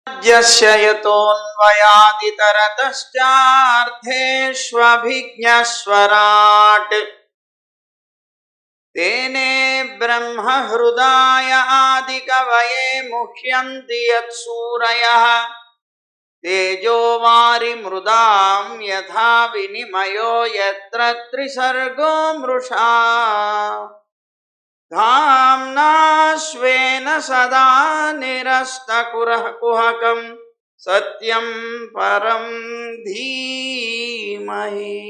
यतोऽन्वयादितरतश्चार्थेष्वभिज्ञस्वराट् तेने ब्रह्महृदाय आदिकवये मुह्यन्ति यत्सूरयः तेजो वारिमृदां यथा विनिमयो यत्र त्रिसर्गो मृषा धाम्ना स्वेन सदा निरस्तकुहकं सत्यं परं धीमहि।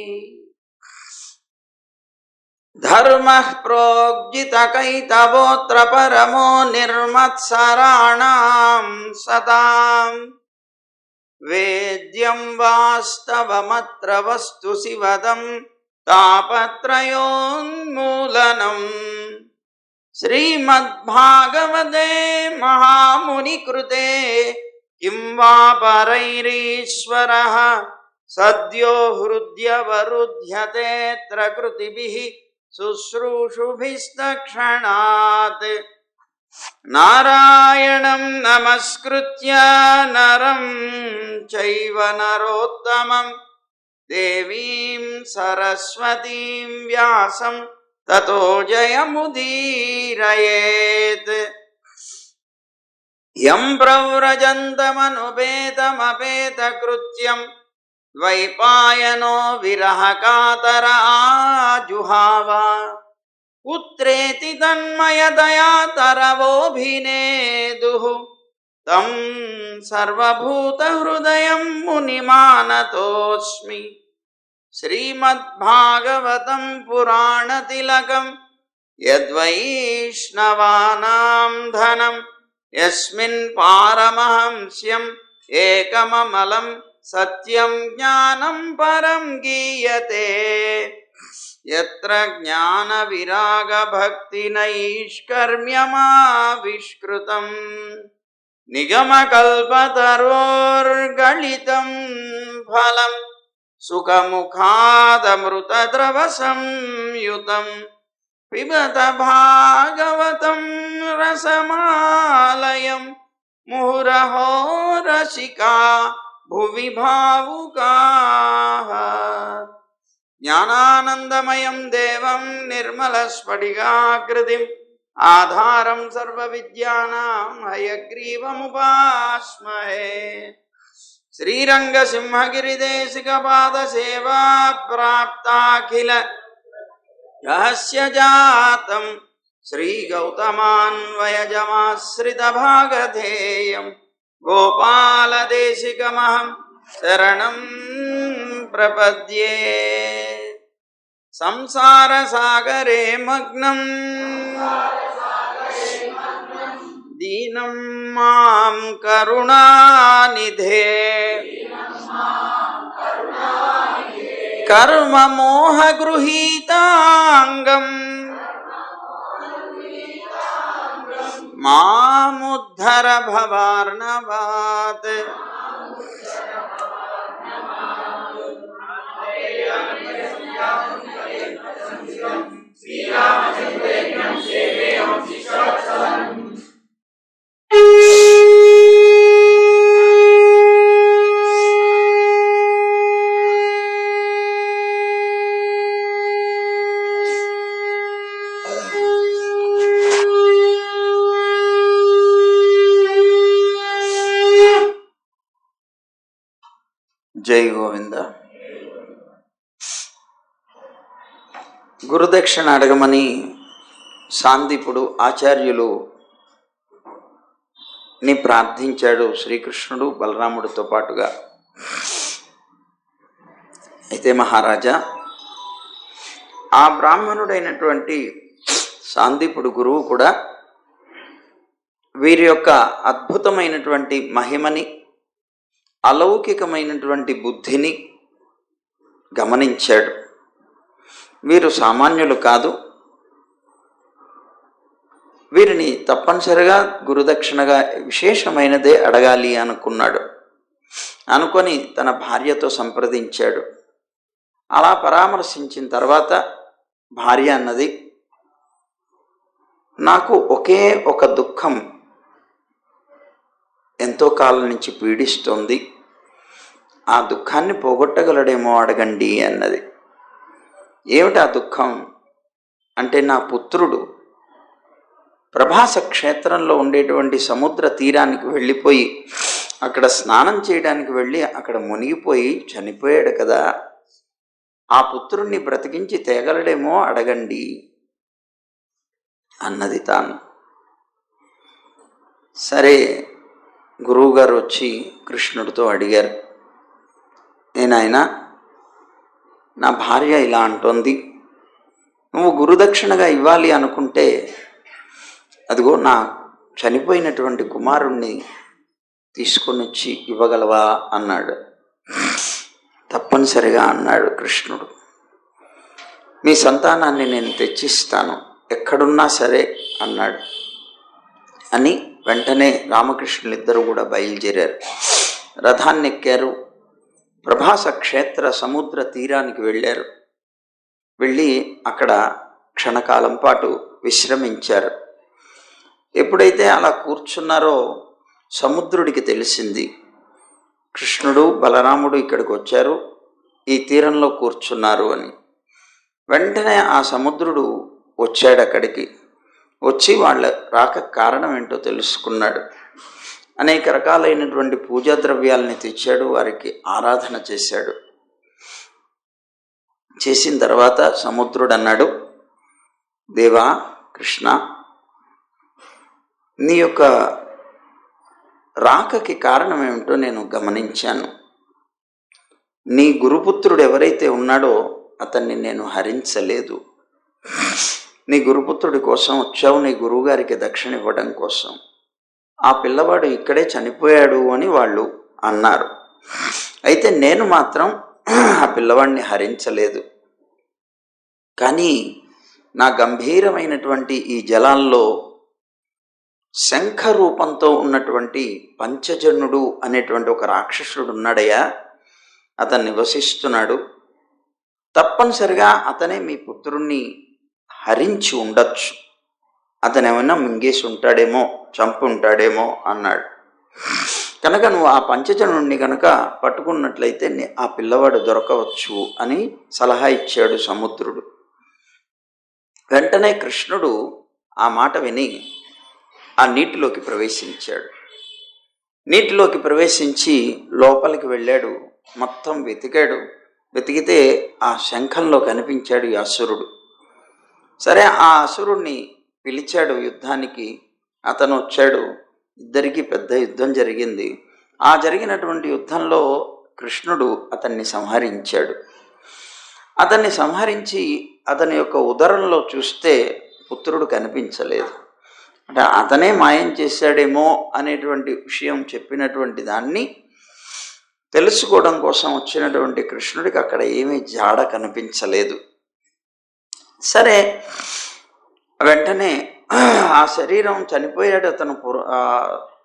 धर्मः प्रोज्झितकैतवोऽत्र परमो निर्मत्सराणां सतां वेद्यं वास्तवमत्र वस्तु शिवदं तापत्रयोन्मूलनम्। श्रीमद्भागवते महामुनिकृते किं वा परैरीश्वरः सद्यो हृद्यवरुध्यतेऽत्र कृतिभिः शुश्रूषुभिस्तक्षणात्। नारायणं नमस्कृत्य नरं चैव नरोत्तमं देवीं सरस्वतीं व्यासं ततो जयमुदीरयेत्। यं प्रव्रजन्तमनुपेतमपेतकृत्यं द्वैपायनो विरहकातर आजुहाव पुत्रेति तन्मयतया तरवोऽभिनेदुः तं सर्वभूतहृदयं मुनिमानतोऽस्मि। श्रीमद्भागवतं पुराणतिलकं यद्वैष्णवानां धनं यस्मिन् पारमहंस्यम् एकममलं सत्यं ज्ञानं परं गीयते। यत्र ज्ञानविरागभक्तिनैष्कर्म्यमाविष्कृतं निगमकल्पतरोर्गलितं फलं सुखमुखादमृतद्रवसंयुतं पिबत भागवतं रसमालयं मुहुरहो रसिका भुवि भावुकाः। ज्ञानानन्दमयं देवं निर्मलस्फटिकाकृतिम् आधारं सर्वविद्यानां हयग्रीवमुपास्महे। श्रीरङ्गसिंहगिरिदेशिकपादसेवा प्राप्ताखिल रहस्यजातं श्रीगौतमान्वयजमाश्रितभागधेयं गोपालदेशिकमहं शरणं प्रपद्ये। संसारसागरे मग्नं दीनं मां करुणानिधे कर्ममोहगृहीताङ्गं मामुद्धर भवार्णवात्। జై గోవింద. గురుదక్షిణ అడగమని సాందీపుడు ఆచార్యులు ని ప్రార్థించాడు శ్రీకృష్ణుడు బలరాముడితో పాటుగా. అయితే మహారాజా, ఆ బ్రాహ్మణుడైనటువంటి సాందీపుడు గురువు కూడా వీరి యొక్క అద్భుతమైనటువంటి మహిమని, అలౌకికమైనటువంటి బుద్ధిని గమనించాడు. వీరు సామాన్యులు కాదు, వీరిని తప్పనిసరిగా గురుదక్షిణగా విశేషమైనదే అడగాలి అనుకున్నాడు. అనుకొని తన భార్యతో సంప్రదించాడు. అలా పరామర్శించిన తర్వాత భార్య అన్నది, నాకు ఒకే ఒక దుఃఖం, ఎంతో కాలం నుంచి పీడిస్తోంది. ఆ దుఃఖాన్ని పోగొట్టగలడేమో అడగండి అన్నది. ఏమిటి ఆ దుఃఖం అంటే, నా పుత్రుడు ప్రభాస క్షేత్రంలో ఉండేటువంటి సముద్ర తీరానికి వెళ్ళిపోయి అక్కడ స్నానం చేయడానికి వెళ్ళి అక్కడ మునిగిపోయి చనిపోయాడు కదా, ఆ పుత్రుణ్ణి బ్రతికించి తేగలడేమో అడగండి అన్నది తాను. సరే, గురువుగారు వచ్చి కృష్ణుడితో అడిగారు, నేనాయన, నా భార్య ఇలా అంటోంది, నువ్వు గురుదక్షిణగా ఇవ్వాలి అనుకుంటే అదిగో నా చనిపోయినటువంటి కుమారుణ్ణి తీసుకొని వచ్చి ఇవ్వగలవా అన్నాడు. తప్పనిసరిగా అన్నాడు కృష్ణుడు. మీ సంతానాన్ని నేను తెచ్చిస్తాను, ఎక్కడున్నా సరే అన్నాడు. అని వెంటనే రామకృష్ణులు ఇద్దరు కూడా బయలుదేరారు. రథాన్ని ఎక్కారు. ప్రభాస క్షేత్ర సముద్ర తీరానికి వెళ్ళారు. వెళ్ళి అక్కడ క్షణకాలం పాటు విశ్రమించారు. ఎప్పుడైతే అలా కూర్చున్నారో సముద్రుడికి తెలిసింది, కృష్ణుడు బలరాముడు ఇక్కడికి వచ్చారు, ఈ తీరంలో కూర్చున్నారు అని. వెంటనే ఆ సముద్రుడు వచ్చాడు అక్కడికి. వచ్చి వాళ్ళ రాక కారణం ఏంటో తెలుసుకున్నాడు. అనేక రకాలైనటువంటి పూజా ద్రవ్యాలని తెచ్చాడు, వారికి ఆరాధన చేశాడు. చేసిన తర్వాత సముద్రుడు అన్నాడు, దేవా కృష్ణ, నీ యొక్క రాకకి కారణం ఏమిటో నేను గమనించాను. నీ గురుపుత్రుడు ఎవరైతే ఉన్నాడో అతన్ని నేను హరించలేదు. నీ గురుపుత్రుడి కోసం వచ్చావు, నీ గురువుగారికి దక్షిణ ఇవ్వడం కోసం. ఆ పిల్లవాడు ఇక్కడే చనిపోయాడు అని వాళ్ళు అన్నారు. అయితే నేను మాత్రం ఆ పిల్లవాడిని హరించలేదు. కానీ నా గంభీరమైనటువంటి ఈ జలాల్లో శంఖ రూపంతో ఉన్నటువంటి పంచజనుడు అనేటువంటి ఒక రాక్షసుడు ఉన్నాడయ్యా, అతను నివసిస్తున్నాడు. తప్పనిసరిగా అతనే మీ పుత్రుణ్ణి హరించి ఉండొచ్చు. అతను ఏమైనా మింగేసి ఉంటాడేమో, చంపి ఉంటాడేమో అన్నాడు. కనుక నువ్వు ఆ పంచజనుడిని కనుక పట్టుకున్నట్లయితే ఆ పిల్లవాడు దొరకవచ్చు అని సలహా ఇచ్చాడు సముద్రుడు. వెంటనే కృష్ణుడు ఆ మాట విని ఆ నీటిలోకి ప్రవేశించాడు. నీటిలోకి ప్రవేశించి లోపలికి వెళ్ళాడు. మొత్తం వెతికాడు. వెతికితే ఆ శంఖంలో కనిపించాడు ఈ అసురుడు. సరే, ఆ అసురుణ్ణి పిలిచాడు యుద్ధానికి. అతను వచ్చాడు. ఇద్దరికీ పెద్ద యుద్ధం జరిగింది. ఆ జరిగినటువంటి యుద్ధంలో కృష్ణుడు అతన్ని సంహరించాడు. అతన్ని సంహరించి అతని యొక్క ఉదరంలో చూస్తే పుత్రుడు కనిపించలేదు. అంటే అతనే మాయం చేశాడేమో అనేటువంటి విషయం చెప్పినటువంటి దాన్ని తెలుసుకోవడం కోసం వచ్చినటువంటి కృష్ణుడికి అక్కడ ఏమీ జాడ కనిపించలేదు. సరే, వెంటనే ఆ శరీరం చనిపోయాడు. అతను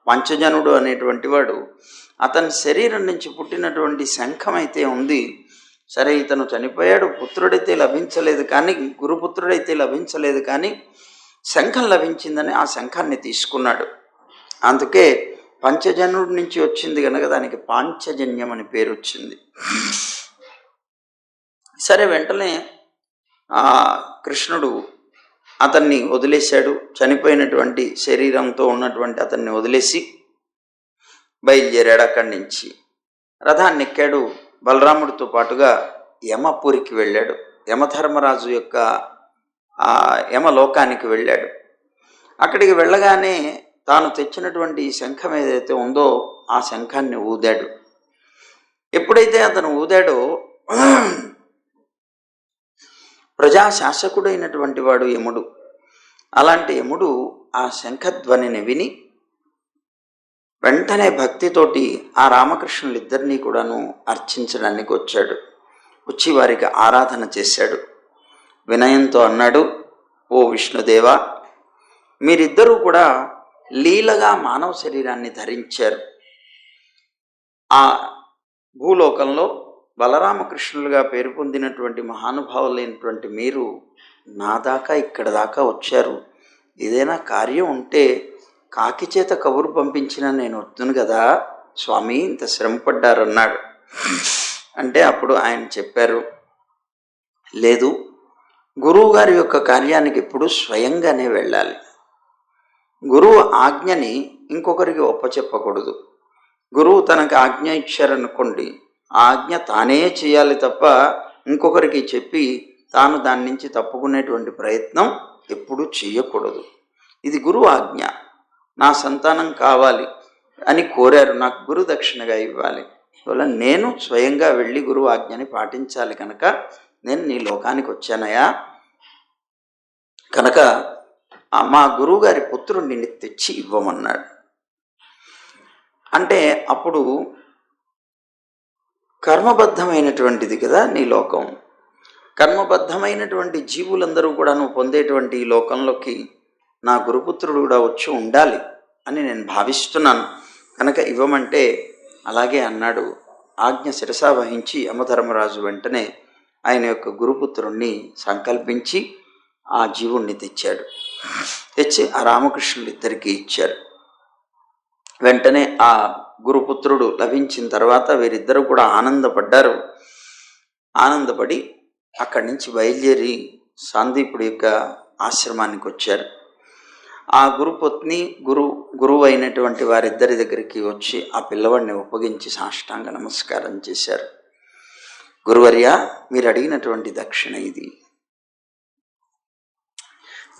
పంచజనుడు అనేటువంటి వాడు. అతని శరీరం నుంచి పుట్టినటువంటి శంఖం అయితే ఉంది. సరే, ఇతను చనిపోయాడు, పుత్రుడైతే లభించలేదు, కానీ గురుపుత్రుడైతే లభించలేదు, కానీ శంఖం లభించిందని ఆ శంఖాన్ని తీసుకున్నాడు. అందుకే పంచజనుడి నుంచి వచ్చింది కనుక దానికి పాంచజన్యం అని పేరు వచ్చింది. సరే, వెంటనే కృష్ణుడు అతన్ని వదిలేశాడు. చనిపోయినటువంటి శరీరంతో ఉన్నటువంటి అతన్ని వదిలేసి బయలుదేరాడు. అక్కడి నుంచి రథాన్ని ఎక్కాడు. బలరాముడితో పాటుగా యమపురికి వెళ్ళాడు. యమధర్మరాజు యొక్క యమలోకానికి వెళ్ళాడు. అక్కడికి వెళ్ళగానే తాను తెచ్చినటువంటి ఈ శంఖం ఏదైతే ఉందో ఆ శంఖాన్ని ఊదాడు. ఎప్పుడైతే అతను ఊదాడో ప్రజాశాసకుడైనటువంటి వాడు యముడు. అలాంటి యముడు ఆ శంఖధ్వనిని విని వెంటనే భక్తితోటి ఆ రామకృష్ణులిద్దరినీ కూడాను అర్చించడానికి వచ్చాడు. వచ్చి వారికి ఆరాధన చేశాడు. వినయంతో అన్నాడు, ఓ విష్ణుదేవా, మీరిద్దరూ కూడా లీలగా మానవ శరీరాన్ని ధరించారు. ఆ భూలోకంలో బలరామకృష్ణులుగా పేరు పొందినటువంటి మహానుభావులైనటువంటి మీరు నా దాకా ఇక్కడ దాకా వచ్చారు. ఏదైనా కార్యం ఉంటే కాకి చేత కబురు పంపించిన నేను వద్దును కదా స్వామి, ఇంత శ్రమపడ్డారన్నాడు. అంటే అప్పుడు ఆయన చెప్పారు, లేదు, గురువు గారి యొక్క కార్యానికి ఎప్పుడు స్వయంగానే వెళ్ళాలి. గురువు ఆజ్ఞని ఇంకొకరికి ఒప్పచెప్పకూడదు. గురువు తనకు ఆజ్ఞ ఇచ్చారనుకోండి, ఆ ఆజ్ఞ తానే చేయాలి తప్ప ఇంకొకరికి చెప్పి తాను దాని నుంచి తప్పుకునేటువంటి ప్రయత్నం ఎప్పుడూ చేయకూడదు. ఇది గురువు ఆజ్ఞ, నా సంతానం కావాలి అని కోరారు, నాకు గురు దక్షిణగా ఇవ్వాలి, అందువల్ల నేను స్వయంగా వెళ్ళి గురువు ఆజ్ఞని పాటించాలి కనుక నేను నీ లోకానికి వచ్చానయా, కనుక మా గురువు గారి పుత్రుడిని తెచ్చి ఇవ్వమన్నాడు. అంటే అప్పుడు కర్మబద్ధమైనటువంటిది కదా నీ లోకం, కర్మబద్ధమైనటువంటి జీవులందరూ కూడా నువ్వు పొందేటువంటి ఈ లోకంలోకి నా గురుపుత్రుడు కూడా వచ్చి ఉండాలి అని నేను భావిస్తున్నాను, కనుక ఇవ్వమంటే అలాగే అన్నాడు. ఆజ్ఞ శిరసా వహించి యమధర్మరాజు వెంటనే ఆయన యొక్క గురుపుత్రుణ్ణి సంకల్పించి ఆ జీవుణ్ణి తెచ్చాడు. తెచ్చి ఆ రామకృష్ణులు ఇద్దరికీ ఇచ్చారు. వెంటనే ఆ గురుపుత్రుడు లభించిన తర్వాత వీరిద్దరూ కూడా ఆనందపడ్డారు. ఆనందపడి అక్కడి నుంచి బయలుదేరి సాందీపుడి యొక్క ఆశ్రమానికి వచ్చారు. ఆ గురుపత్ని గురువు అయినటువంటి వారిద్దరి దగ్గరికి వచ్చి ఆ పిల్లవాడిని ఒప్పగించి సాష్టాంగ నమస్కారం చేశారు. గురువర్య, మీరు అడిగినటువంటి దక్షిణ ఇది.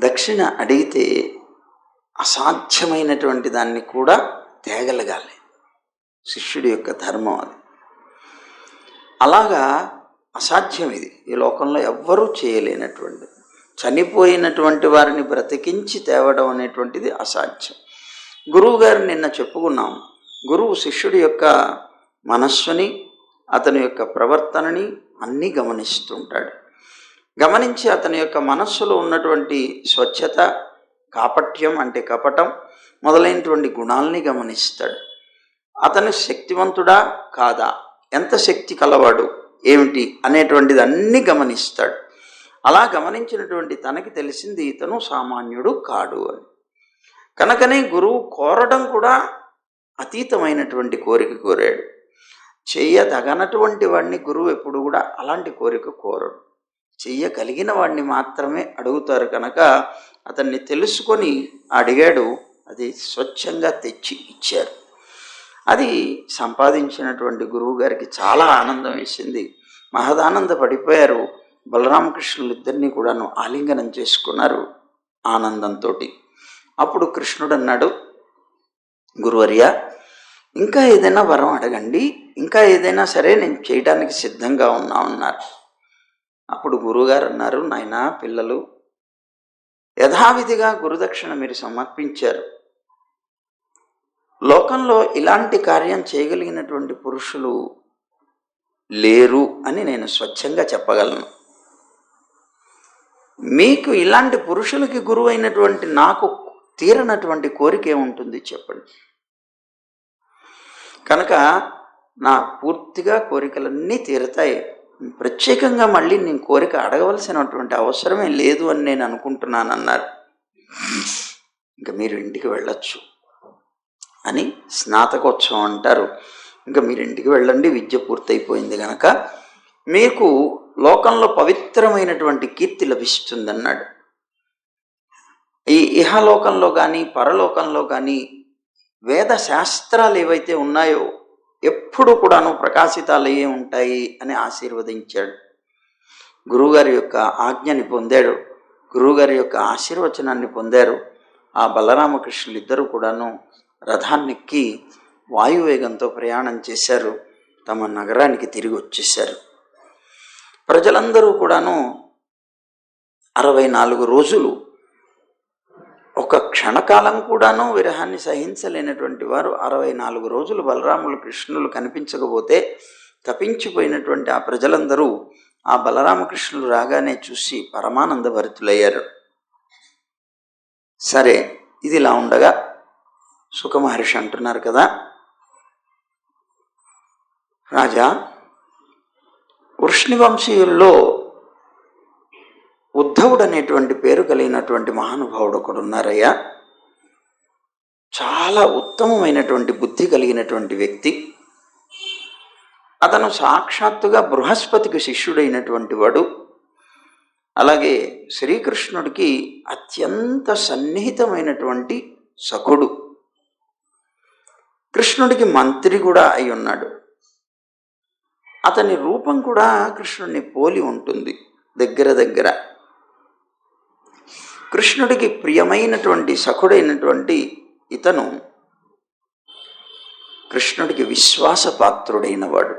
దక్షిణ అడిగితే అసాధ్యమైనటువంటి దాన్ని కూడా తేగలగాలి, శిష్యుడి యొక్క ధర్మం అది. అలాగా అసాధ్యం ఇది, ఈ లోకంలో ఎవ్వరూ చేయలేనటువంటిది. చనిపోయినటువంటి వారిని బ్రతికించి తేవడం అనేటువంటిది అసాధ్యం. గురువు గారు నిన్న చెప్పుకున్నాం, గురువు శిష్యుడి యొక్క మనస్సుని, అతని యొక్క ప్రవర్తనని అన్నీ గమనిస్తుంటాడు. గమనించి అతని యొక్క మనస్సులో ఉన్నటువంటి స్వచ్ఛత, కాపట్యం అంటే కపటం మొదలైనటువంటి గుణాలని గమనిస్తాడు. అతను శక్తివంతుడా కాదా, ఎంత శక్తి కలవాడు ఏమిటి అనేటువంటిది అన్నీ గమనిస్తాడు. అలా గమనించినటువంటి తనకి తెలిసింది ఇతను సామాన్యుడు కాడు అని. కనుకనే గురువు కోరడం కూడా అతీతమైనటువంటి కోరిక కోరాడు. చెయ్యదగనటువంటి వాడిని గురువు ఎప్పుడు కూడా అలాంటి కోరిక కోరడు, చెయ్యగలిగిన వాడిని మాత్రమే అడుగుతారు. కనుక అతన్ని తెలుసుకొని అడిగాడు, అది స్వచ్ఛంగా తెచ్చి ఇచ్చారు. అది సంపాదించినటువంటి గురువు గారికి చాలా ఆనందం వేసింది, మహదానంద పడిపోయారు. బలరామకృష్ణులు ఇద్దరినీ కూడాను ఆలింగనం చేసుకున్నారు ఆనందంతో. అప్పుడు కృష్ణుడు అన్నాడు, గురువర్య, ఇంకా ఏదైనా వరం అడగండి, ఇంకా ఏదైనా సరే నేను చేయడానికి సిద్ధంగా ఉన్నామన్నారు. అప్పుడు గురువుగారు అన్నారు, నాయనా పిల్లలు, యథావిధిగా గురుదక్షిణ మీరు సమర్పించారు. లోకంలో ఇలాంటి కార్యం చేయగలిగినటువంటి పురుషులు లేరు అని నేను స్వచ్ఛంగా చెప్పగలను. మీకు ఇలాంటి పురుషులకి గురువు అయినటువంటి నాకు తీరనటువంటి కోరిక ఏముంటుంది చెప్పండి. కనుక నా పూర్తిగా కోరికలన్నీ తీరుతాయి, ప్రత్యేకంగా మళ్ళీ నేను కోరిక అడగవలసినటువంటి అవసరమే లేదు అని నేను అనుకుంటున్నానన్నారు. ఇంకా మీరు ఇంటికి వెళ్ళొచ్చు అని స్నాతకోత్సవం అంటారు. ఇంకా మీరు ఇంటికి వెళ్ళండి, విద్య పూర్తయిపోయింది కనుక మీకు లోకంలో పవిత్రమైనటువంటి కీర్తి లభిస్తుందన్నాడు. ఈ ఇహలోకంలో కానీ పరలోకంలో కానీ వేద శాస్త్రాలు ఏవైతే ఉన్నాయో ఎప్పుడు కూడాను ప్రకాశితాలయ్యే ఉంటాయి అని ఆశీర్వదించాడు. గురువుగారి యొక్క ఆజ్ఞని పొందాడు, గురువుగారి యొక్క ఆశీర్వచనాన్ని పొందారు. ఆ బలరామకృష్ణులు ఇద్దరు కూడాను రథాన్నెక్కి వాయువేగంతో ప్రయాణం చేశారు, తమ నగరానికి తిరిగి వచ్చేశారు. ప్రజలందరూ కూడాను 64 రోజులు, ఒక క్షణకాలం కూడాను విరహాన్ని సహించలేనటువంటి వారు 64 రోజులు బలరాములు కృష్ణులు కనిపించకపోతే తపించిపోయినటువంటి ఆ ప్రజలందరూ ఆ బలరామకృష్ణులు రాగానే చూసి పరమానంద భరితులయ్యారు. సరే, ఇది ఇలా ఉండగా సుఖమహర్షి అంటున్నారు కదా, రాజా, వృష్ణివంశీయుల్లో ఉద్ధవుడు అనేటువంటి పేరు కలిగినటువంటి మహానుభావుడు ఒకడు ఉన్నారయ్యా. చాలా ఉత్తమమైనటువంటి బుద్ధి కలిగినటువంటి వ్యక్తి. అతను సాక్షాత్తుగా బృహస్పతికి శిష్యుడైనటువంటి వాడు. అలాగే శ్రీకృష్ణుడికి అత్యంత సన్నిహితమైనటువంటి సఖుడు. కృష్ణుడికి మంత్రి కూడా అయి ఉన్నాడు. అతని రూపం కూడా కృష్ణుడిని పోలి ఉంటుంది దగ్గర దగ్గర. కృష్ణుడికి ప్రియమైనటువంటి సఖుడైనటువంటి ఇతను కృష్ణుడికి విశ్వాసపాత్రుడైన వాడు.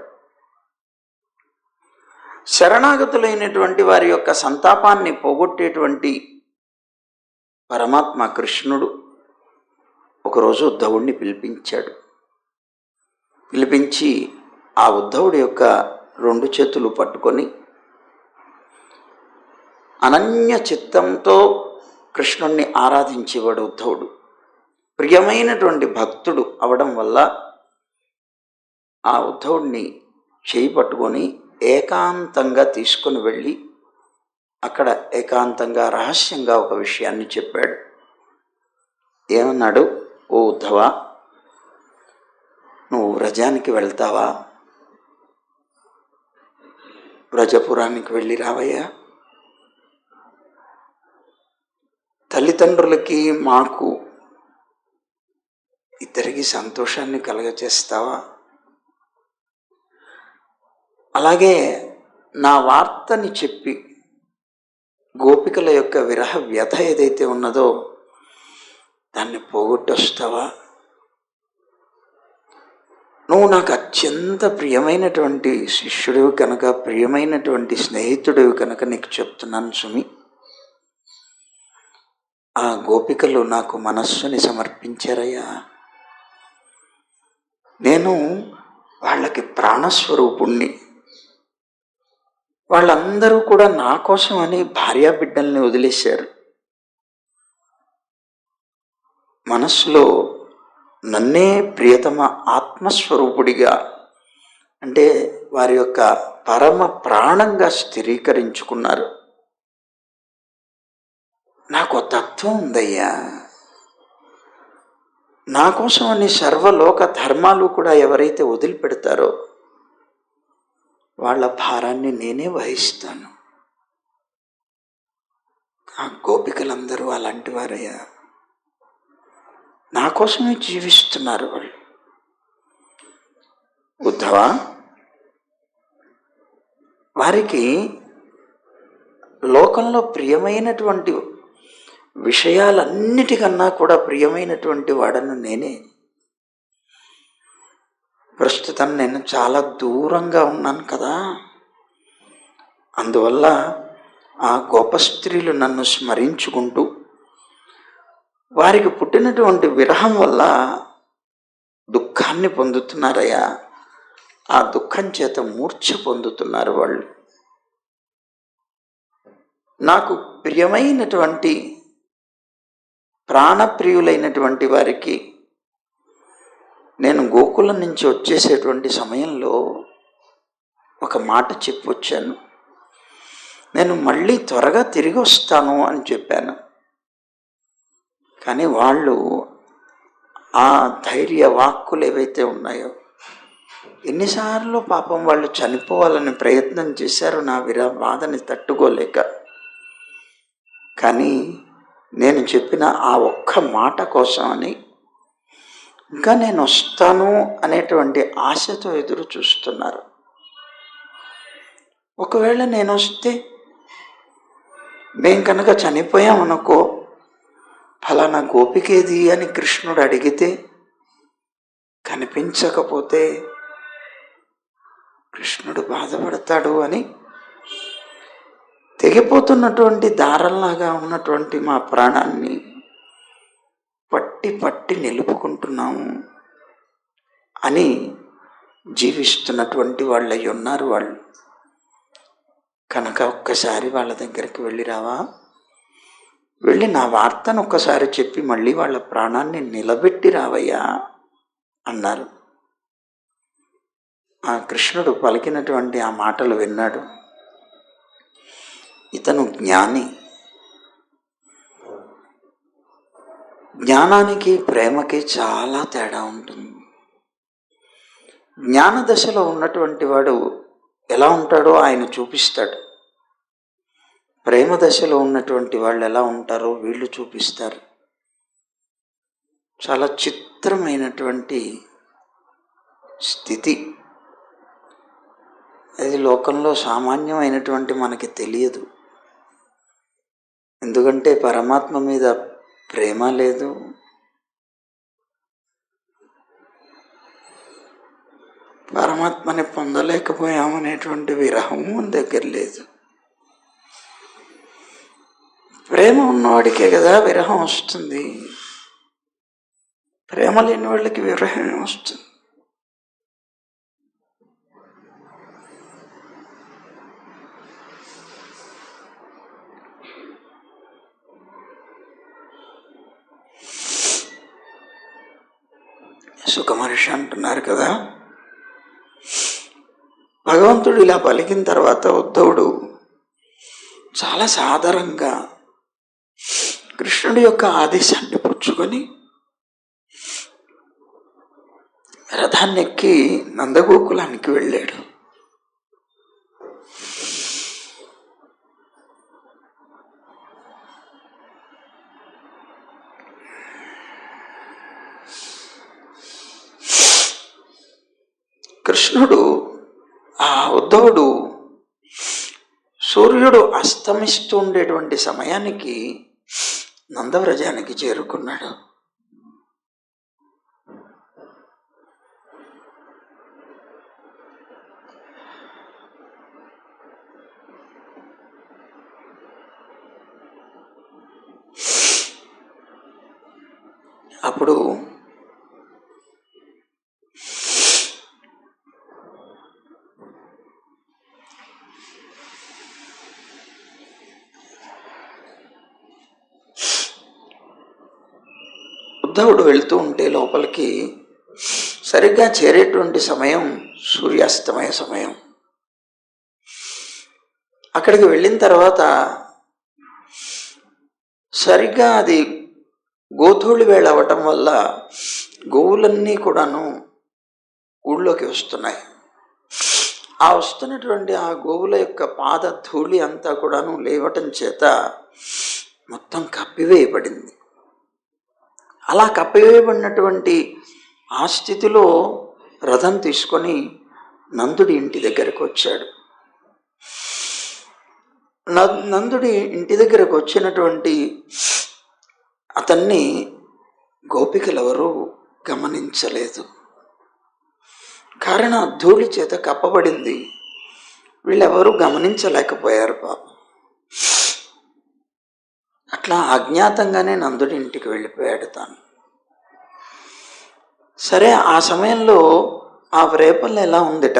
శరణాగతులైనటువంటి వారి యొక్క సంతాపాన్ని పోగొట్టేటువంటి పరమాత్మ కృష్ణుడు ఒకరోజు ఉద్ధవుడిని పిలిపించాడు. పిలిపించి ఆ ఉద్ధవుడి యొక్క 2 చేతులు పట్టుకొని అనన్య చిత్తంతో కృష్ణుణ్ణి ఆరాధించేవాడు ఉద్ధవుడు. ప్రియమైనటువంటి భక్తుడు అవడం వల్ల ఆ ఉద్ధవుడిని చేయి పట్టుకొని ఏకాంతంగా తీసుకొని వెళ్ళి అక్కడ ఏకాంతంగా రహస్యంగా ఒక విషయాన్ని చెప్పాడు. ఏమన్నాడు? ఓ ఉద్ధవా, నువ్వు వ్రజానికి వెళ్తావా? వ్రజపురానికి వెళ్ళి రావయ్యా. తల్లిదండ్రులకి మాకు ఇద్దరికి సంతోషాన్ని కలగచేస్తావా? అలాగే నా వార్తని చెప్పి గోపికల యొక్క విరహ వ్యథ ఏదైతే ఉన్నదో దాన్ని పోగొట్టొస్తావా? నువ్వు నాకు అత్యంత ప్రియమైనటువంటి శిష్యుడివి కనుక, ప్రియమైనటువంటి స్నేహితుడివి కనుక నీకు చెప్తున్నాను సుమి. ఆ గోపికలు నాకు మనస్సుని సమర్పించారయ్యా. నేను వాళ్ళకి ప్రాణస్వరూపుణ్ణి. వాళ్ళందరూ కూడా నా కోసం అని భార్యాబిడ్డల్ని వదిలేశారు. మనస్సులో నన్నే ప్రియతమ ఆత్మస్వరూపుడిగా, అంటే వారి యొక్క పరమ ప్రాణంగా స్థిరీకరించుకున్నారు. నాకు తత్వం ఉందయ్యా. నా కోసం అని సర్వలోక ధర్మాలు కూడా ఎవరైతే వదిలిపెడతారో వాళ్ళ భారాన్ని నేనే వహిస్తాను. ఆ గోపికలందరూ అలాంటి వారయ్యా. నా కోసమే జీవిస్తున్నారు వాళ్ళు. ఉద్ధవా, వారికి లోకంలో ప్రియమైనటువంటి విషయాలన్నిటికన్నా కూడా ప్రియమైనటువంటి వాడను నేనే. ప్రస్తుతం నేను చాలా దూరంగా ఉన్నాను కదా, అందువల్ల ఆ గోప స్త్రీలు నన్ను స్మరించుకుంటూ వారికి పుట్టినటువంటి విరహం వల్ల దుఃఖాన్ని పొందుతున్నారయ్యా. ఆ దుఃఖం చేత మూర్ఛ పొందుతున్నారు వాళ్ళు. నాకు ప్రియమైనటువంటి ప్రాణప్రియులైనటువంటి వారికి నేను గోకులం నుంచి వచ్చేసేటువంటి సమయంలో ఒక మాట చెప్పి వచ్చాను. నేను మళ్ళీ త్వరగా తిరిగి వస్తాను అని చెప్పాను. కానీ వాళ్ళు ఆ ధైర్య వాక్కులు ఏవైతే ఉన్నాయో, ఎన్నిసార్లు పాపం వాళ్ళు చనిపోవాలని ప్రయత్నం చేశారు నా బాధని తట్టుకోలేక. కానీ నేను చెప్పిన ఆ ఒక్క మాట కోసం అని ఇంకా నేను వస్తాను అనేటువంటి ఆశతో ఎదురు చూస్తున్నారు. ఒకవేళ నేను వస్తే, మేం కనుక చనిపోయామనుకో, ఫలానా గోపికేది అని కృష్ణుడు అడిగితే కనిపించకపోతే కృష్ణుడు బాధపడతాడు అని తెగిపోతున్నటువంటి దారంలాగా ఉన్నటువంటి మా ప్రాణాన్ని పట్టి పట్టి నిలుపుకుంటున్నాము అని జీవిస్తున్నటువంటి వాళ్ళు అయి ఉన్నారు వాళ్ళు. కనుక ఒక్కసారి వాళ్ళ దగ్గరికి వెళ్ళి రావా, వెళ్ళి నా వార్తను ఒక్కసారి చెప్పి మళ్ళీ వాళ్ళ ప్రాణాన్ని నిలబెట్టి రావయ్యా అన్నారు. ఆ కృష్ణుడు పలికినటువంటి ఆ మాటలు విన్నాడు. ఇతను జ్ఞాని. జ్ఞానానికి ప్రేమకి చాలా తేడా ఉంటుంది. జ్ఞాన దశలో ఉన్నటువంటి వాడు ఎలా ఉంటాడో ఆయన చూపిస్తాడు. ప్రేమ దశలో ఉన్నటువంటి వాళ్ళు ఎలా ఉంటారో వీళ్ళు చూపిస్తారు. చాలా చిత్రమైనటువంటి స్థితి అది. లోకంలో సామాన్యమైనటువంటి మనకి తెలియదు. ఎందుకంటే పరమాత్మ మీద ప్రేమ లేదు, పరమాత్మని పొందలేకపోయామనేటువంటి విరహం మన దగ్గర లేదు. ప్రేమ ఉన్నవాడికే కదా విరహం వస్తుంది. ప్రేమ లేని వాళ్ళకి విరహం వస్తుంది. సుఖమహర్షి అంటున్నారు కదా, భగవంతుడు ఇలా పలికిన తర్వాత ఉద్ధవుడు చాలా సాధారణంగా కృష్ణుడి యొక్క ఆదేశాన్ని పుచ్చుకొని రథాన్ని ఎక్కి నందగోకులానికి వెళ్ళాడు. కృష్ణుడు ఉద్ధవుడు సూర్యుడు అస్తమిస్తూ ఉండేటువంటి సమయానికి నందవ్రజానికి చేరుకున్నాడు. అప్పుడు ఉద్ధవుడు వెళుతూ ఉంటే లోపలికి సరిగ్గా చేరేటువంటి సమయం సూర్యాస్తమయ సమయం. అక్కడికి వెళ్ళిన తర్వాత సరిగ్గా అది గోధూళి వేళ అవ్వటం వల్ల గోవులన్నీ కూడాను ఊళ్ళోకి వస్తున్నాయి. ఆ వస్తున్నటువంటి ఆ గోవుల యొక్క పాద ధూళి అంతా కూడాను లేవటం చేత మొత్తం కప్పివేయబడింది. అలా కప్పివేయబడినటువంటి ఆ స్థితిలో రథం తీసుకొని నందుడి ఇంటి దగ్గరకు వచ్చాడు. నందుడి ఇంటి దగ్గరకు వచ్చినటువంటి అతన్ని గోపికలెవరూ గమనించలేదు. కారణం ధూళి చేత కప్పబడింది. వీళ్ళెవరూ గమనించలేకపోయారు పాపం. అట్లా అజ్ఞాతంగానే నందుడి ఇంటికి వెళ్ళిపోయాడు తాను. సరే, ఆ సమయంలో ఆ రేపల్లి ఎలా ఉందిట,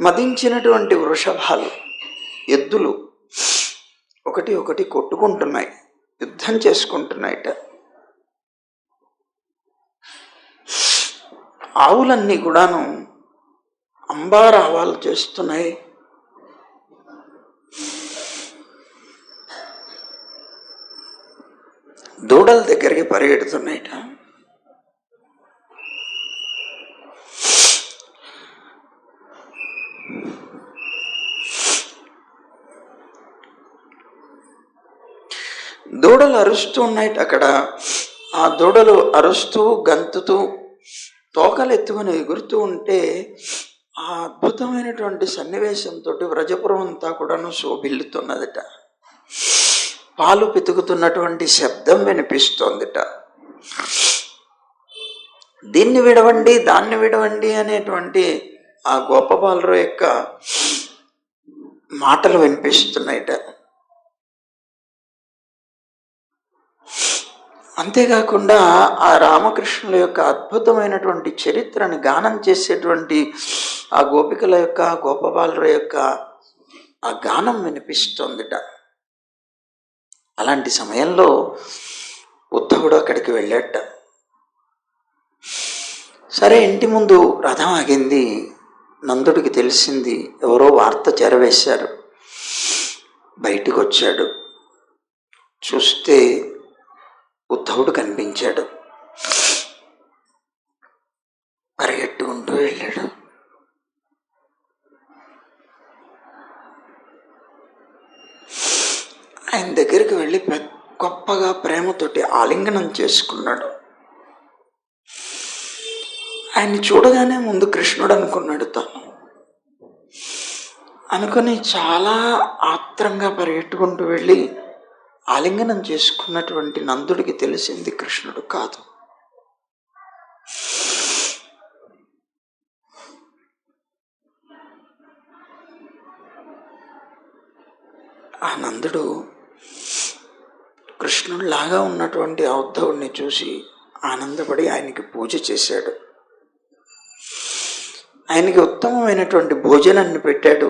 మదించినటువంటి వృషభాలు, ఎద్దులు ఒకటి ఒకటి కొట్టుకుంటున్నాయి, యుద్ధం చేసుకుంటున్నాయిట. ఆవులన్నీ కూడాను అంబారావాలు చేస్తున్నాయి. దూడల దగ్గరికి పరిగెడుతున్నాయిట. దూడలు అరుస్తూ ఉన్నాయిట అక్కడ. ఆ దూడలు అరుస్తూ గంతుతూ తోకలు ఎత్తుకుని ఎగురుతూ ఉంటే ఆ అద్భుతమైనటువంటి సన్నివేశంతో వ్రజపురం అంతా కూడాను శోభిల్లుతున్నదిట. పాలు పితుకుతున్నటువంటి శబ్దం వినిపిస్తోందిట. దీన్ని విడవండి దాన్ని విడవండి అనేటువంటి ఆ గోపబాలుర యొక్క మాటలు వినిపిస్తున్నాయిట. అంతేకాకుండా ఆ రామకృష్ణుల యొక్క అద్భుతమైనటువంటి చరిత్రని గానం చేసేటువంటి ఆ గోపికల యొక్క గోపబాలుర యొక్క ఆ గానం వినిపిస్తోందిట. అలాంటి సమయంలో ఉద్ధవుడు అక్కడికి వెళ్ళాట. సరే, ఇంటి ముందు రథం ఆగింది. నందుడికి తెలిసింది, ఎవరో వార్త చేరవేశారు. బయటికి వచ్చాడు. చూస్తే ఉద్ధవుడు కనిపించాడు. పరిగెట్టుకుంటూ వెళ్ళాడు. ఆయన దగ్గరికి వెళ్ళి గొప్పగా ప్రేమతోటి ఆలింగనం చేసుకున్నాడు. ఆయన్ని చూడగానే ముందు కృష్ణుడు అనుకున్నాడు తను. అనుకుని చాలా ఆత్రంగా పరిగెట్టుకుంటూ వెళ్ళి ఆలింగనం చేసుకున్నటువంటి నందుడికి తెలిసింది కృష్ణుడు కాదు. ఆ నందుడు కృష్ణుడిలాగా ఉన్నటువంటి ఆ ఉద్ధవుడిని చూసి ఆనందపడి ఆయనకి పూజ చేశాడు. ఆయనకి ఉత్తమమైనటువంటి భోజనాన్ని పెట్టాడు.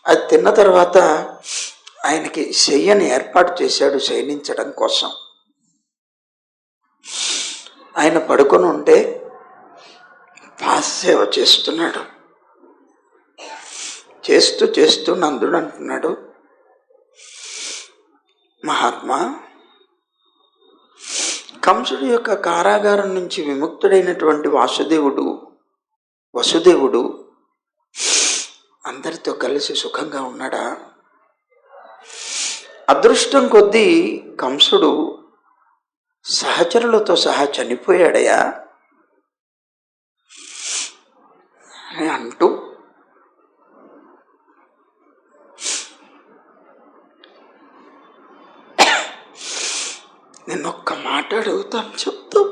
అది తిన్న తర్వాత ఆయనకి శయ్యని ఏర్పాటు చేశాడు శయనించడం కోసం. ఆయన పడుకొని ఉంటే పాదసేవ చేస్తున్నాడు. చేస్తూ చేస్తూ నందుడు అంటున్నాడు, మహాత్మా, కంసుడి యొక్క కారాగారం నుంచి విముక్తుడైనటువంటి వసుదేవుడు అందరితో కలిసి సుఖంగా ఉన్నాడా? అదృష్టం కొద్దీ కంసుడు సహచరులతో సహా చనిపోయాడయా అని అంటూ నిన్నొక్క మాట అడుగుతాను, చెప్తాం.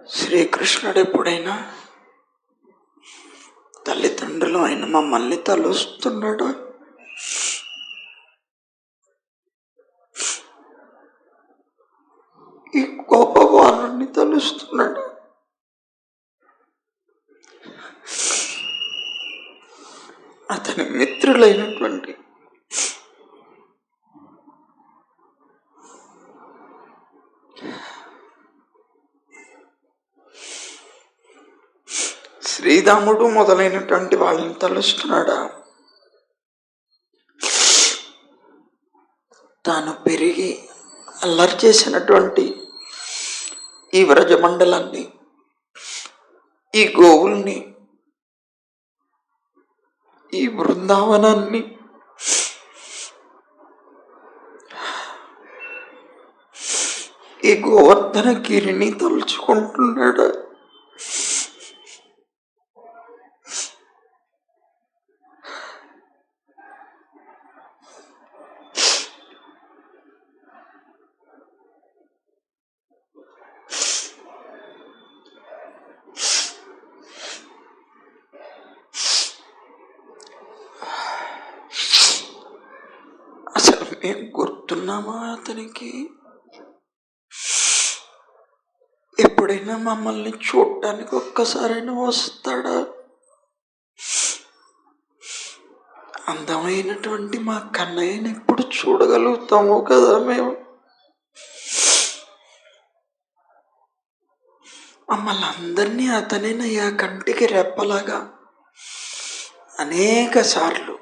శ్రీకృష్ణుడు ఎప్పుడైనా తల్లిదండ్రులు ఆయన మమ్మల్ని తలుస్తున్నాడు? ఈ గోపబాలుని తలుస్తున్నాడు. అతని మిత్రులైనటువంటి శ్రీరాముడు మొదలైనటువంటి వాళ్ళని తలుస్తున్నాడా? తాను పెరిగి అల్లరి చేసినటువంటి ఈ వ్రజమండలాన్ని, ఈ గోవుల్ని, ఈ బృందావనాన్ని, ఈ గోవర్ధన గిరిని తలుచుకుంటున్నాడా? అసలు మేము గుర్తున్నామా అతనికి? ఎప్పుడైనా మమ్మల్ని చూడటానికి ఒక్కసారైనా వస్తాడా? అందమైనటువంటి మా కన్నయ్యని ఎప్పుడు చూడగలుగుతాము కదా మేము? మమ్మల్ని అందరినీ అతనేనయ్యా కంటికి రెప్పలాగా అనేక సార్లు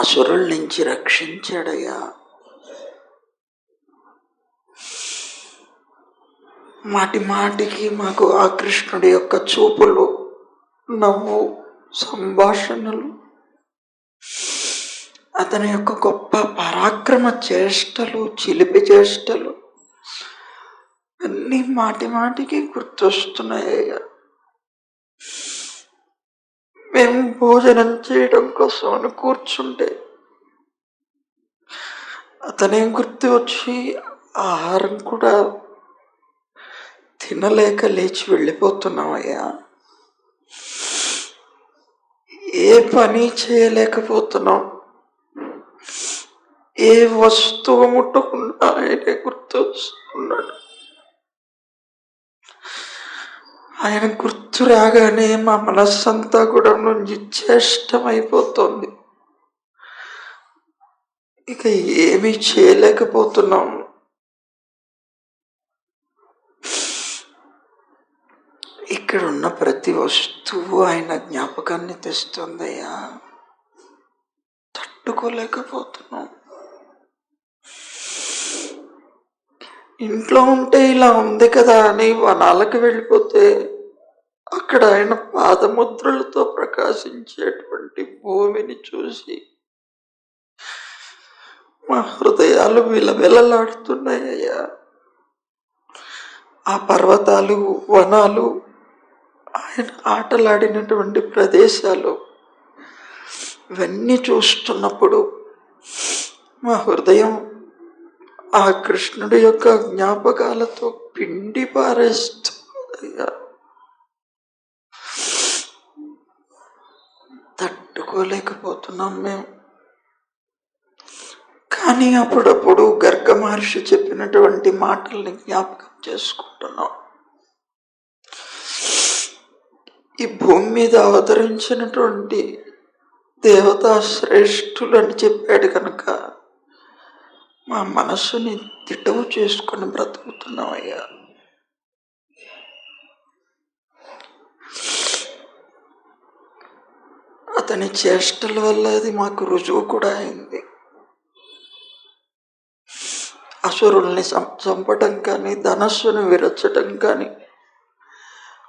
అసురుల నుంచి రక్షించాడయ్యా. మాటి మాటికి మాకు ఆ కృష్ణుడి యొక్క చూపులు, నవ్వు, సంభాషణలు, అతని యొక్క గొప్ప పరాక్రమ చేష్టలు, చిలిపి చేష్టలు అన్నీ మాటి మాటికి గుర్తొస్తున్నాయ్యా. మేము భోజనం చేయడం కోసం అని కూర్చుంటే అతనే గుర్తు వచ్చి ఆహారం కూడా తినలేక లేచి వెళ్ళిపోతున్నామయ్యా. ఏ పని చేయలేకపోతున్నాం. ఏ వస్తువు ముట్టకుండా ఆయనే గుర్తు వస్తున్నాడు. ఆయన గుర్తు రాగానే మా మనస్సంతా కూడా నుంచి చేష్టమైపోతుంది. ఇక ఏమీ చేయలేకపోతున్నాం. ఇక్కడున్న ప్రతి వస్తువు ఆయన జ్ఞాపకాన్ని తెస్తుందయ్యా. తట్టుకోలేకపోతున్నాం. ఇంట్లో ఉంటే ఇలా ఉంది కదా అని వనాలకు వెళ్ళిపోతే అక్కడ ఆయన పాదముద్రలతో ప్రకాశించేటువంటి భూమిని చూసి మా హృదయాలు విలవిలలాడుతున్నాయ్యా. ఆ పర్వతాలు, వనాలు, ఆయన ఆటలాడినటువంటి ప్రదేశాలు ఇవన్నీ చూస్తున్నప్పుడు మా హృదయం ఆ కృష్ణుడి యొక్క జ్ఞాపకాలతో పిండి పారేస్తుందయ్యా. తట్టుకోలేకపోతున్నాం మేము. కానీ అప్పుడప్పుడు గర్గ మహర్షి చెప్పినటువంటి మాటల్ని జ్ఞాపకం చేసుకుంటున్నాం. ఈ భూమి మీద అవతరించినటువంటి దేవతా శ్రేష్ఠులు అని చెప్పాడు కనుక మా మనస్సుని తిట్టవు చేసుకొని బ్రతుకుతున్నామయ్యా. అతని చేష్టల వల్ల అది మాకు రుజువు కూడా అయింది. అసురుల్ని చంపడం కానీ, ధనస్సును విరచడం కానీ,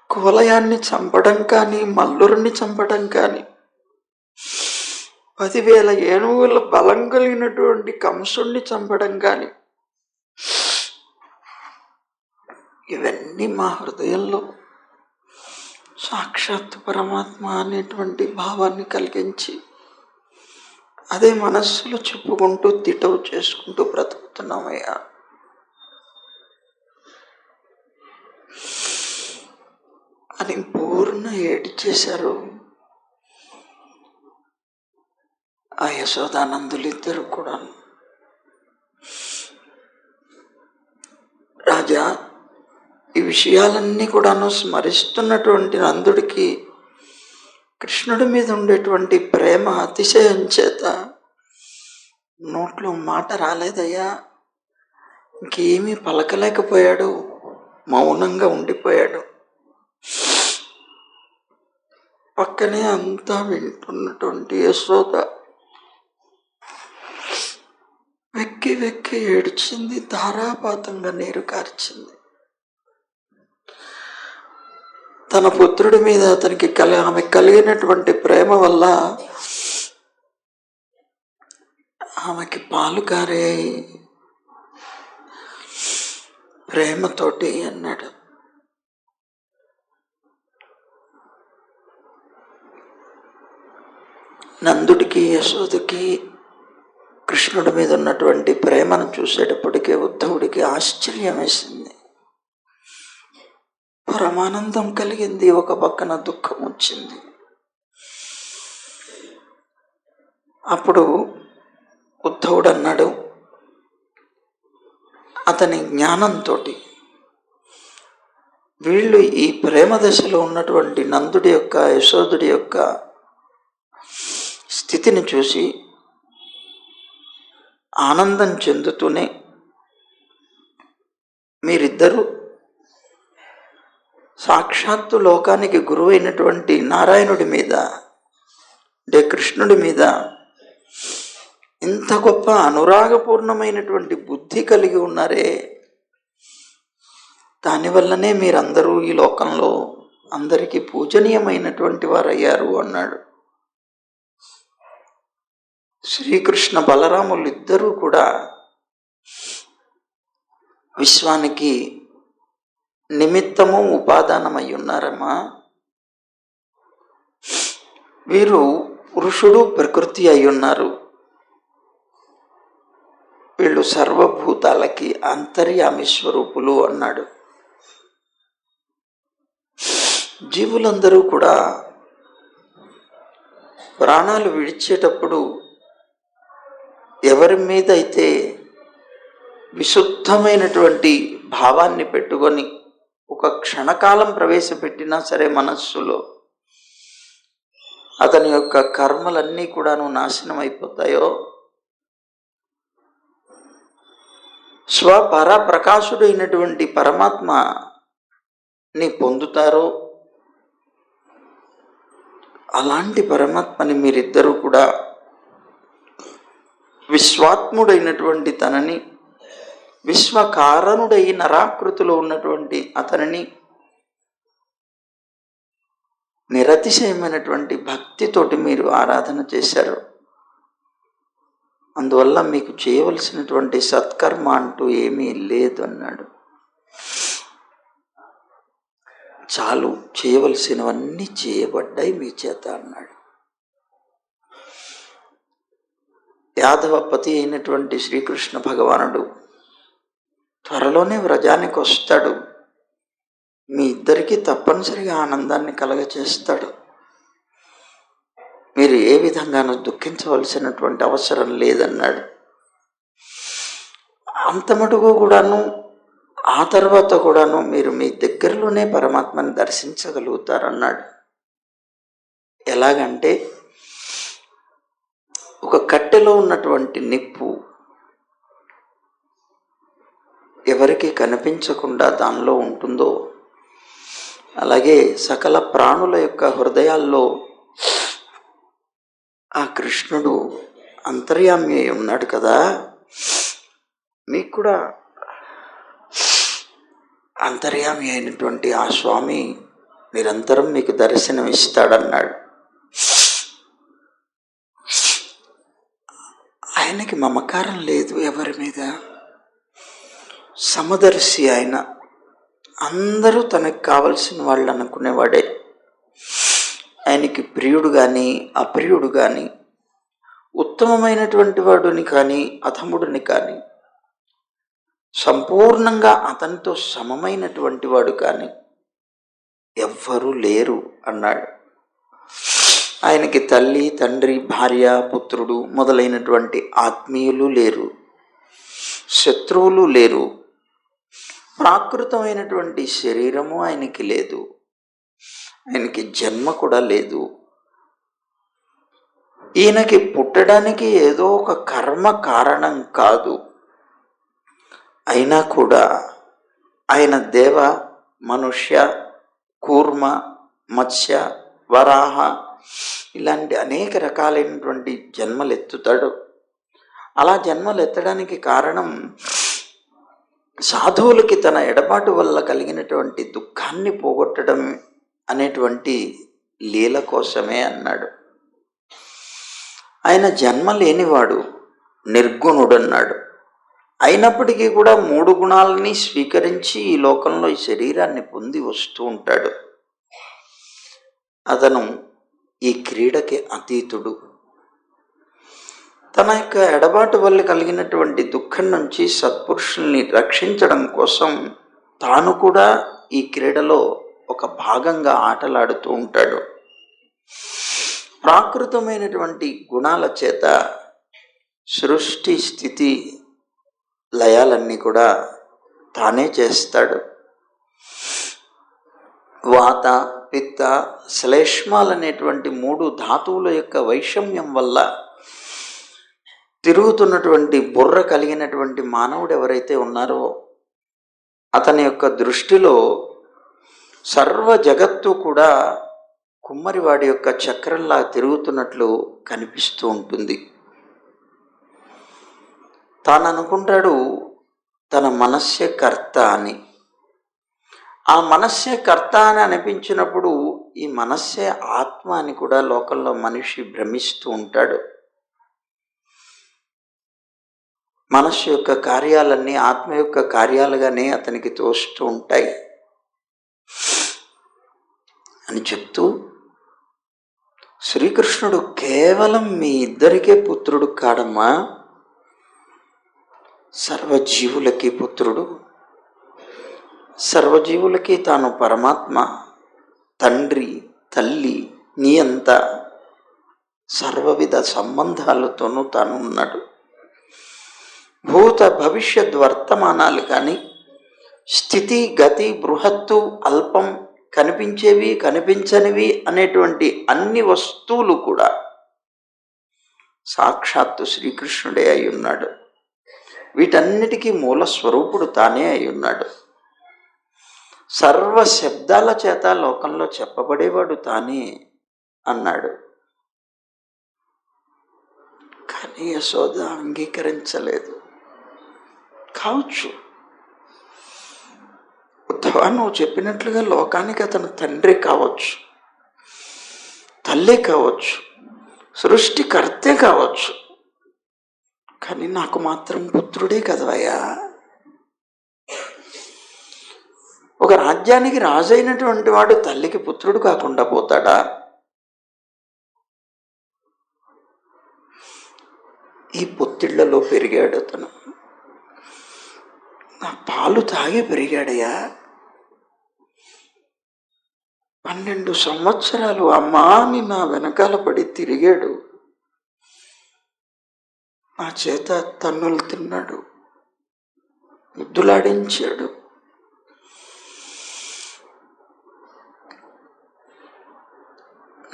కువలయాన్ని చంపడం కానీ, మల్లురిని చంపడం కానీ, 10,000 ఏనుగుల బలం కలిగినటువంటి కంసుణ్ణి చంపడం కానీ, ఇవన్నీ మా హృదయంలో సాక్షాత్ పరమాత్మ అనేటువంటి భావాన్ని కలిగించి అదే మనస్సులో చెప్పుకుంటూ తిటవు చేసుకుంటూ బ్రతుకుతున్నామయ్యా. అని పూర్ణ ఏడ్చేశారు ఆ యశోదానందులు ఇద్దరు కూడా. రాజా, ఈ విషయాలన్నీ కూడాను స్మరిస్తున్నటువంటి నందుడికి కృష్ణుడి మీద ఉండేటువంటి ప్రేమ అతిశయం చేత నోట్లో మాట రాలేదయ్యా. ఇంకేమీ పలకలేకపోయాడు, మౌనంగా ఉండిపోయాడు. పక్కనే అంతా వింటున్నటువంటి యశోద వెక్కి వెక్కి ఏడ్చింది, ధారాపాతంగా నీరు కార్చింది. తన పుత్రుడి మీద అతనికి ఆమె కలిగినటువంటి ప్రేమ వల్ల ఆమెకి పాలు కారే ప్రేమతోటి అన్నాడు. నందుడికి యశోదకి కృష్ణుడి మీద ఉన్నటువంటి ప్రేమను చూసేటప్పటికే ఉద్ధవుడికి ఆశ్చర్యం వేసింది, పరమానందం కలిగింది. ఒక పక్కన దుఃఖం వచ్చింది. అప్పుడు ఉద్ధవుడు అన్నాడు, అతని జ్ఞానంతో వీళ్ళు ఈ ప్రేమ దశలో ఉన్నటువంటి నందుడి యొక్క, యశోదుడి యొక్క స్థితిని చూసి ఆనందం చెందుతూనే మీరిద్దరూ సాక్షాత్తు లోకానికి గురువైనటువంటి నారాయణుడి మీద, అంటే కృష్ణుడి మీద ఇంత గొప్ప అనురాగపూర్ణమైనటువంటి బుద్ధి కలిగి ఉన్నారే, దానివల్లనే మీరందరూ ఈ లోకంలో అందరికీ పూజనీయమైనటువంటి వారయ్యారు అన్నాడు. శ్రీకృష్ణ బలరాములు ఇద్దరూ కూడా విశ్వానికి నిమిత్తము ఉపాదానమై ఉన్నారమ్మా. వీరు పురుషుడు ప్రకృతి అయి ఉన్నారు. వీళ్ళు సర్వభూతాలకి అంతర్యామి స్వరూపులు అన్నాడు. జీవులందరూ కూడా ప్రాణాలు విడిచేటప్పుడు ఎవరి మీద అయితే విశుద్ధమైనటువంటి భావాన్ని పెట్టుకొని ఒక క్షణకాలం ప్రవేశపెట్టినా సరే మనస్సులో, అతని యొక్క కర్మలన్నీ కూడాను నాశనం అయిపోతాయో స్వపరప్రకాశుడైనటువంటి పరమాత్మని పొందుతారో అలాంటి పరమాత్మని మీరిద్దరూ కూడా విశ్వాత్ముడైనటువంటి తనని, విశ్వకారణుడై నరాకృతిలో ఉన్నటువంటి అతనిని నిరతిశయమైనటువంటి భక్తితోటి మీరు ఆరాధన చేశారు. అందువల్ల మీకు చేయవలసినటువంటి సత్కర్మ అంటూ ఏమీ లేదు అన్నాడు. చాలు, చేయవలసినవన్నీ చేయబడ్డాయి మీ చేత అన్నాడు. యాదవపతి అయినటువంటి శ్రీకృష్ణ భగవానుడు త్వరలోనే వ్రజానికి వస్తాడు. మీ ఇద్దరికీ తప్పనిసరిగా ఆనందాన్ని కలగచేస్తాడు. మీరు ఏ విధంగానూ దుఃఖించవలసినటువంటి అవసరం లేదన్నాడు. అంత మటుకు కూడాను ఆ తర్వాత కూడాను మీరు మీ దగ్గరలోనే పరమాత్మని దర్శించగలుగుతారన్నాడు. ఎలాగంటే ఒక కట్టెలో ఉన్నటువంటి నిప్పు ఎవరికి కనిపించకుండా దానిలో ఉంటుందో, అలాగే సకల ప్రాణుల యొక్క హృదయాల్లో ఆ కృష్ణుడు అంతర్యామి ఉన్నాడు కదా, మీకు కూడా అంతర్యామి అయినటువంటి ఆ స్వామి నిరంతరం మీకు దర్శనం ఇస్తాడన్నాడు. ఆయనకి మమకారం లేదు ఎవరి మీద, సమదర్శి ఆయన. అందరూ తనకు కావలసిన వాళ్ళు అనుకునేవాడే. ఆయనకి ప్రియుడు కానీ అప్రియుడు కానీ, ఉత్తమమైనటువంటి వాడుని కానీ అధముడిని కానీ, సంపూర్ణంగా అతనితో సమమైనటువంటి వాడు కానీ ఎవ్వరూ లేరు అన్నాడు. ఆయనకి తల్లి, తండ్రి, భార్య, పుత్రుడు మొదలైనటువంటి ఆత్మీయులు లేరు, శత్రువులు లేరు, ప్రాకృతమైనటువంటి శరీరము ఆయనకి లేదు, ఆయనకి జన్మ కూడా లేదు. ఈయనకి పుట్టడానికి ఏదో ఒక కర్మ కారణం కాదు. అయినా కూడా ఆయన దేవ, మనుష్య, కూర్మ, మత్స్య, వరాహ ఇలాంటి అనేక రకాలైనటువంటి జన్మలు ఎత్తుతాడు. అలా జన్మలు ఎత్తడానికి కారణం సాధువులకి తన ఎడబాటు వల్ల కలిగినటువంటి దుఃఖాన్ని పోగొట్టడం అనేటువంటి లీల కోసమే అన్నాడు. ఆయన జన్మ లేనివాడు, నిర్గుణుడు అన్నాడు. అయినప్పటికీ కూడా 3 గుణాలని స్వీకరించి ఈ లోకంలో ఈ శరీరాన్ని పొంది వస్తూ ఉంటాడు. అతను ఈ క్రీడకి అతీతుడు. తన యొక్క ఎడబాటు వల్ల కలిగినటువంటి దుఃఖం నుంచి సత్పురుషుల్ని రక్షించడం కోసం తాను కూడా ఈ క్రీడలో ఒక భాగంగా ఆటలాడుతూ ఉంటాడు. ప్రాకృతమైనటువంటి గుణాల చేత సృష్టి, స్థితి, లయాలన్నీ కూడా తానే చేస్తాడు. వాత, పిత్త, శ్లేష్మాలనేటువంటి 3 ధాతువుల యొక్క వైషమ్యం వల్ల తిరుగుతున్నటువంటి బుర్ర కలిగినటువంటి మానవుడు ఎవరైతే ఉన్నారో అతని యొక్క దృష్టిలో సర్వ జగత్తు కూడా కుమ్మరివాడి యొక్క చక్రంలా తిరుగుతున్నట్లు కనిపిస్తూ ఉంటుంది. తాను అనుకుంటాడు తన మనస్సే కర్త అని. ఆ మనస్సే కర్త అని అనిపించినప్పుడు ఈ మనస్సే ఆత్మ అని కూడా లోకంలో మనిషి భ్రమిస్తూ ఉంటాడు. మనస్సు యొక్క కార్యాలన్నీ ఆత్మ యొక్క కార్యాలుగానే అతనికి తోస్తూ ఉంటాయి అని చెప్తూ శ్రీకృష్ణుడు కేవలం మీ ఇద్దరికే పుత్రుడు కాడమ్మా, సర్వజీవులకి పుత్రుడు. సర్వజీవులకి తాను పరమాత్మ, తండ్రి, తల్లి, నియంత, సర్వవిధ సంబంధాలతోనూ తాను ఉన్నాడు. భూత భవిష్యత్ వర్తమానాలు కానీ, స్థితి, గతి, బృహత్తు, అల్పం, కనిపించేవి, కనిపించనివి అనేటువంటి అన్ని వస్తువులు కూడా సాక్షాత్తు శ్రీకృష్ణుడే అయి ఉన్నాడు. వీటన్నిటికీ మూల స్వరూపుడు తానే అయి ఉన్నాడు. సర్వ శబ్దాల చేత లోకంలో చెప్పబడేవాడు తానే అన్నాడు. కానీ యశోద అంగీకరించలేదు. కావచ్చు, ఉద్ధవ నువ్వు చెప్పినట్లుగా లోకానికి అతను తండ్రి కావచ్చు, తల్లి కావచ్చు, సృష్టికర్తే కావచ్చు, కానీ నాకు మాత్రం పుత్రుడే కదవయ్యా. ఒక రాజ్యానికి రాజైనటువంటి వాడు తల్లికి పుత్రుడు కాకుండా పోతాడా? ఈ పొత్తిళ్లలో పెరిగాడు అతను. నా పాలు తాగి పెరిగాడయ్యా. 12 సంవత్సరాలు అమ్మా అని నా వెనకాల పడి తిరిగాడు. నా చేత తన్నులు తిన్నాడు, ముద్దులాడించాడు.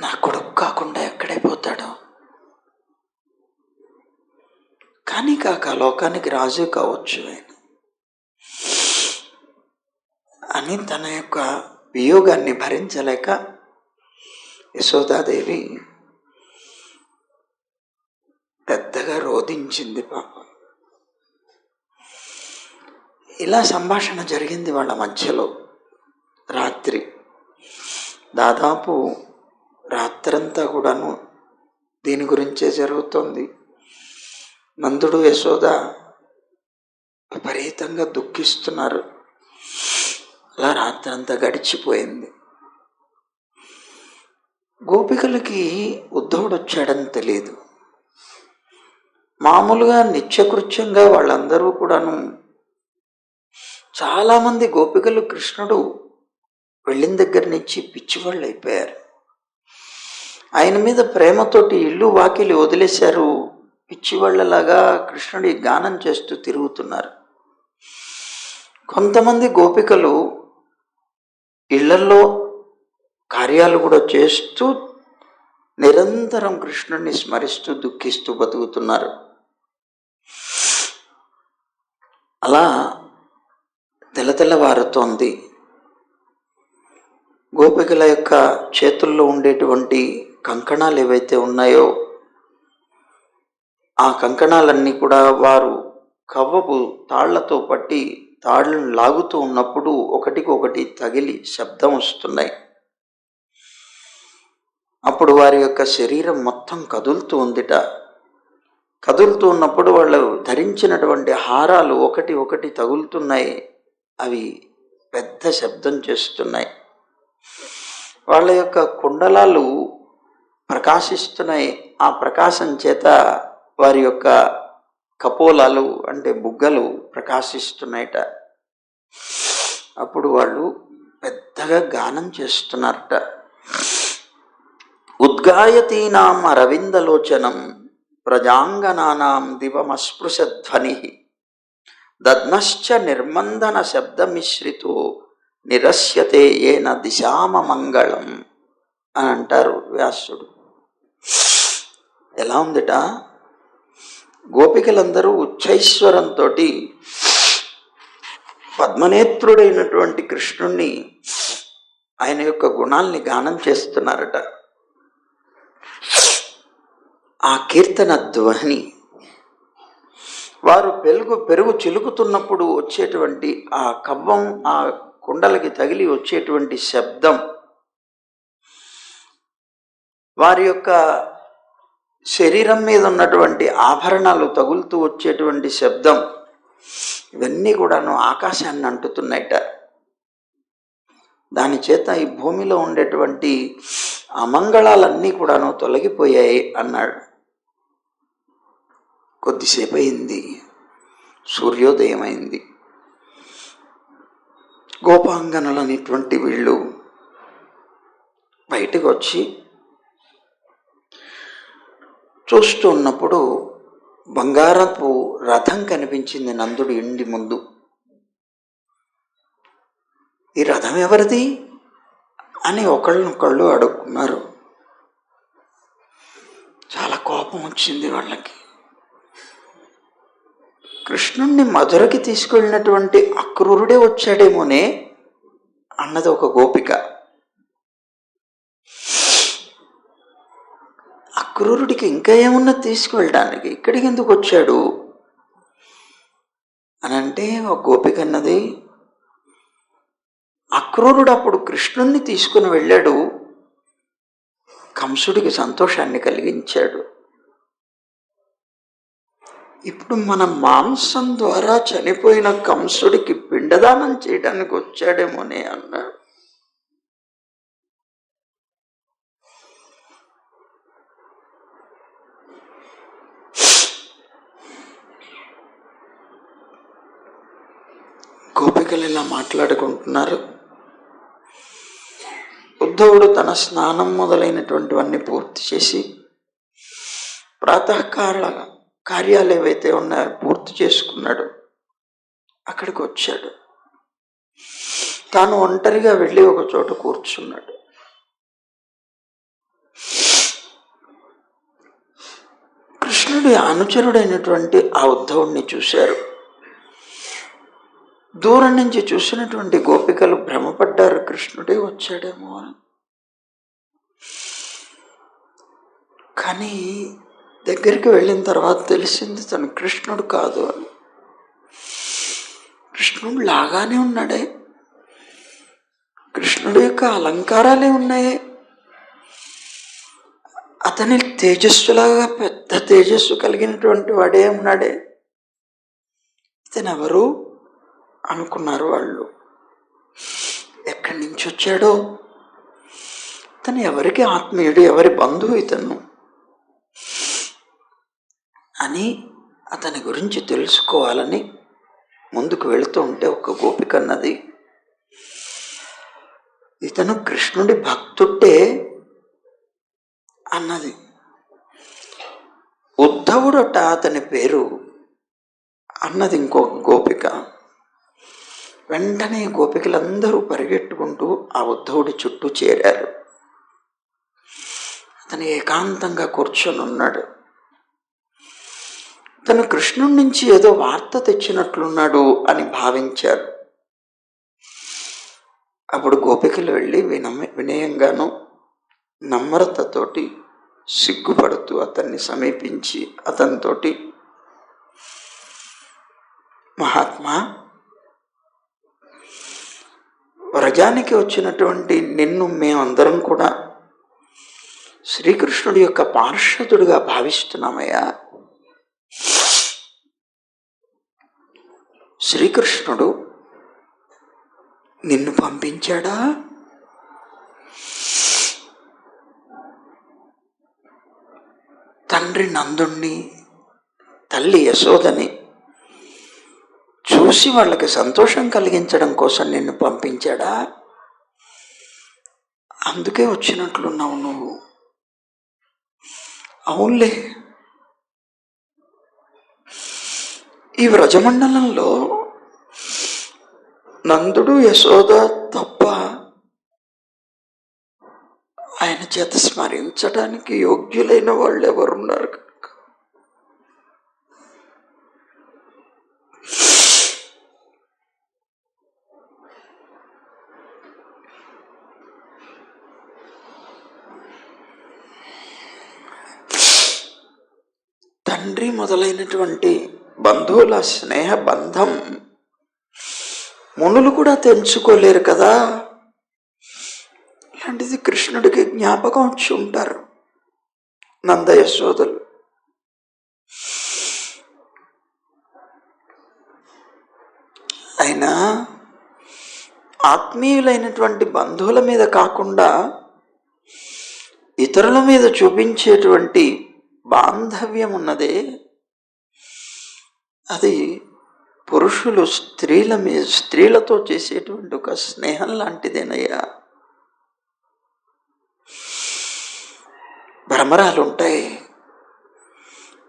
నా కొడుకు కాకుండా ఎక్కడే పోతాడు? కానీ కాక లోకానికి రాజు కావచ్చు ఆయన అని తన యొక్క వియోగాన్ని భరించలేక యశోదాదేవి పెద్దగా రోధించింది పాపం. ఇలా సంభాషణ జరిగింది వాళ్ళ మధ్యలో. రాత్రి దాదాపు రాత్రంతా కూడాను దీని గురించే జరుగుతోంది. నందుడు యశోద విపరీతంగా దుఃఖిస్తున్నారు. అలా రాత్రంతా గడిచిపోయింది. గోపికలకి ఉద్ధవుడు వచ్చాడని తెలియదు. మామూలుగా నిత్యకృత్యంగా వాళ్ళందరూ కూడాను చాలామంది గోపికలు కృష్ణుడు వెళ్ళిన దగ్గర నుంచి పిచ్చివాళ్ళు అయిపోయారు. ఆయన మీద ప్రేమతోటి ఇల్లు వాకిలి వదిలేశారు. పిచ్చివాళ్ళలాగా కృష్ణుడి గానం చేస్తూ తిరుగుతున్నారు. కొంతమంది గోపికలు ఇళ్లల్లో కార్యాలు కూడా చేస్తూ నిరంతరం కృష్ణుడిని స్మరిస్తూ దుఃఖిస్తూ బతుకుతున్నారు. అలా తెల్లవారుతోంది. గోపికల యొక్క చేతుల్లో ఉండేటువంటి కంకణాలు ఏవైతే ఉన్నాయో ఆ కంకణాలన్నీ కూడా వారు కవ్వపు తాళ్లతో పట్టి తాళ్లను లాగుతూ ఉన్నప్పుడు ఒకటికొకటి తగిలి శబ్దం వస్తున్నాయి. అప్పుడు వారి యొక్క శరీరం మొత్తం కదులుతూ ఉందిట. కదులుతూ ఉన్నప్పుడు వాళ్ళు ధరించినటువంటి హారాలు ఒకటి ఒకటి తగులుతున్నాయి. అవి పెద్ద శబ్దం చేస్తున్నాయి. వాళ్ళ యొక్క కుండలాలు ప్రకాశిస్తున్నాయి. ఆ ప్రకాశం చేత వారి యొక్క కపోలాలు అంటే బుగ్గలు ప్రకాశిస్తున్నాయట. అప్పుడు వాళ్ళు పెద్దగా గానం చేస్తున్నారట. ఉద్గాయతీనాం అరవిందలోచనం ప్రజాంగనానాం దివమస్పృశధ్వని దద్మశ్చ నిర్మందన శబ్దమిశ్రితో నిరస్యతే ఏన దిశామ మంగళం అని అంటారు వ్యాసుడు. ఎలా ఉందిట? గోపికలందరూ ఉచ్చైశ్వరంతో పద్మనేత్రుడైనటువంటి కృష్ణుణ్ణి ఆయన యొక్క గుణాల్ని గానం చేస్తున్నారట. ఆ కీర్తన ధ్వని వారు పెరుగు చిలుకుతున్నప్పుడు వచ్చేటువంటి ఆ కవ్వం ఆ కుండలకి తగిలి వచ్చేటువంటి శబ్దం, వారి యొక్క శరీరం మీద ఉన్నటువంటి ఆభరణాలు తగులుతూ వచ్చేటువంటి శబ్దం, ఇవన్నీ కూడాను ఆకాశాన్ని అంటుతున్నాయట. దాని చేత ఈ భూమిలో ఉండేటువంటి అమంగళాలన్నీ కూడాను తొలగిపోయాయి అన్నాడు. కొద్దిసేపు అయింది, సూర్యోదయం అయింది. గోపాంగనులు అనేటువంటి వీళ్ళు బయటకు వచ్చి చూస్తూ ఉన్నప్పుడు బంగారపు రథం కనిపించింది నందుడి ఇంటి ముందు. ఈ రథం ఎవరిది అని ఒకళ్ళనొకళ్ళు అడుక్కున్నారు. చాలా కోపం వచ్చింది వాళ్ళకి. కృష్ణుణ్ణి మధురకి తీసుకెళ్ళినటువంటి అక్రూరుడే వచ్చాడేమోనే అన్నది ఒక గోపిక. అక్రూరుడికి ఇంకా ఏమున్నా తీసుకువెళ్ళడానికి, ఇక్కడికి ఎందుకు వచ్చాడు అని అంటే ఒక గోపిక అన్నది, అక్రూరుడు అప్పుడు కృష్ణుణ్ణి తీసుకుని వెళ్ళాడు, కంసుడికి సంతోషాన్ని కలిగించాడు. ఇప్పుడు మన మాంసం ద్వారా చనిపోయిన కంసుడికి పిండదానం చేయడానికి వచ్చాడేమోనే అన్నాడు. గోపికలు ఇలా మాట్లాడుకుంటున్నారు. ఉద్ధవుడు తన స్నానం మొదలైనటువంటివన్నీ పూర్తి చేసి ప్రాతకాల కార్యాలు ఏవైతే ఉన్నాయో పూర్తి చేసుకున్నాడు. అక్కడికి వచ్చాడు. తాను ఒంటరిగా వెళ్ళి ఒక చోట కూర్చున్నాడు. కృష్ణుడి అనుచరుడైనటువంటి ఆ ఉద్ధవుడిని చూశారు. దూరం నుంచి చూసినటువంటి గోపికలు భ్రమపడ్డారు, కృష్ణుడే వచ్చాడేమో అని. కానీ దగ్గరికి వెళ్ళిన తర్వాత తెలిసింది తను కృష్ణుడు కాదు అని. కృష్ణుడు లాగానే ఉన్నాడే, కృష్ణుడి యొక్క అలంకారాలే ఉన్నాయే, అతని తేజస్సులాగా పెద్ద తేజస్సు కలిగినటువంటి వాడే ఉన్నాడే. ఇతను ఎవరు అనుకున్నారు వాళ్ళు. ఎక్కడి నుంచి వచ్చాడో, తను ఎవరికి ఆత్మీయుడు, ఎవరి బంధువు ఇతను అని అతని గురించి తెలుసుకోవాలని ముందుకు వెళుతూ ఉంటే ఒక గోపిక అన్నది, ఇతను కృష్ణుడి భక్తుడే అన్నది. ఉద్ధవుడట అతని పేరు అన్నది ఇంకొక గోపిక. వెంటనే గోపికలందరూ పరిగెట్టుకుంటూ ఆ ఉద్ధవుడి చుట్టూ చేరారు. అతను ఏకాంతంగా కూర్చొని ఉన్నాడు. తను కృష్ణుడి నుంచి ఏదో వార్త తెచ్చినట్లున్నాడు అని భావించారు. అప్పుడు గోపికలు వెళ్ళి వినయంగాను నమ్రతతోటి సిగ్గుపడుతూ అతన్ని సమీపించి అతనితోటి, మహాత్మా, వ్రజానికి వచ్చినటువంటి నిన్ను మేమందరం కూడా శ్రీకృష్ణుడి యొక్క పార్షదుడిగా భావిస్తున్నామయ్యా. శ్రీకృష్ణుడు నిన్ను పంపించాడా? తండ్రి నందుణ్ణి, తల్లి యశోదని చూసి వాళ్ళకి సంతోషం కలిగించడం కోసం నిన్ను పంపించాడా? అందుకే వచ్చినట్లున్నావు నువ్వు. అవునులే, ఈ వ్రజమండలంలో నందుడు యశోద తప్ప ఆయన చేత స్మరించడానికి యోగ్యులైన వాళ్ళు ఎవరున్నారు? తండ్రి మొదలైనటువంటి బంధువుల స్నేహ బంధం మునులు కూడా తెంచుకోలేరు కదా. ఇలాంటిది కృష్ణుడికి జ్ఞాపకం వచ్చి ఉంటారు నంద యశోదలు. అయినా ఆత్మీయులైనటువంటి బంధువుల మీద కాకుండా ఇతరుల మీద చూపించేటువంటి బాంధవ్యం ఉన్నదే, అది పురుషులు స్త్రీలతో చేసేటువంటి ఒక స్నేహం లాంటిదేనయ్యా. భ్రమరాలు ఉంటాయి,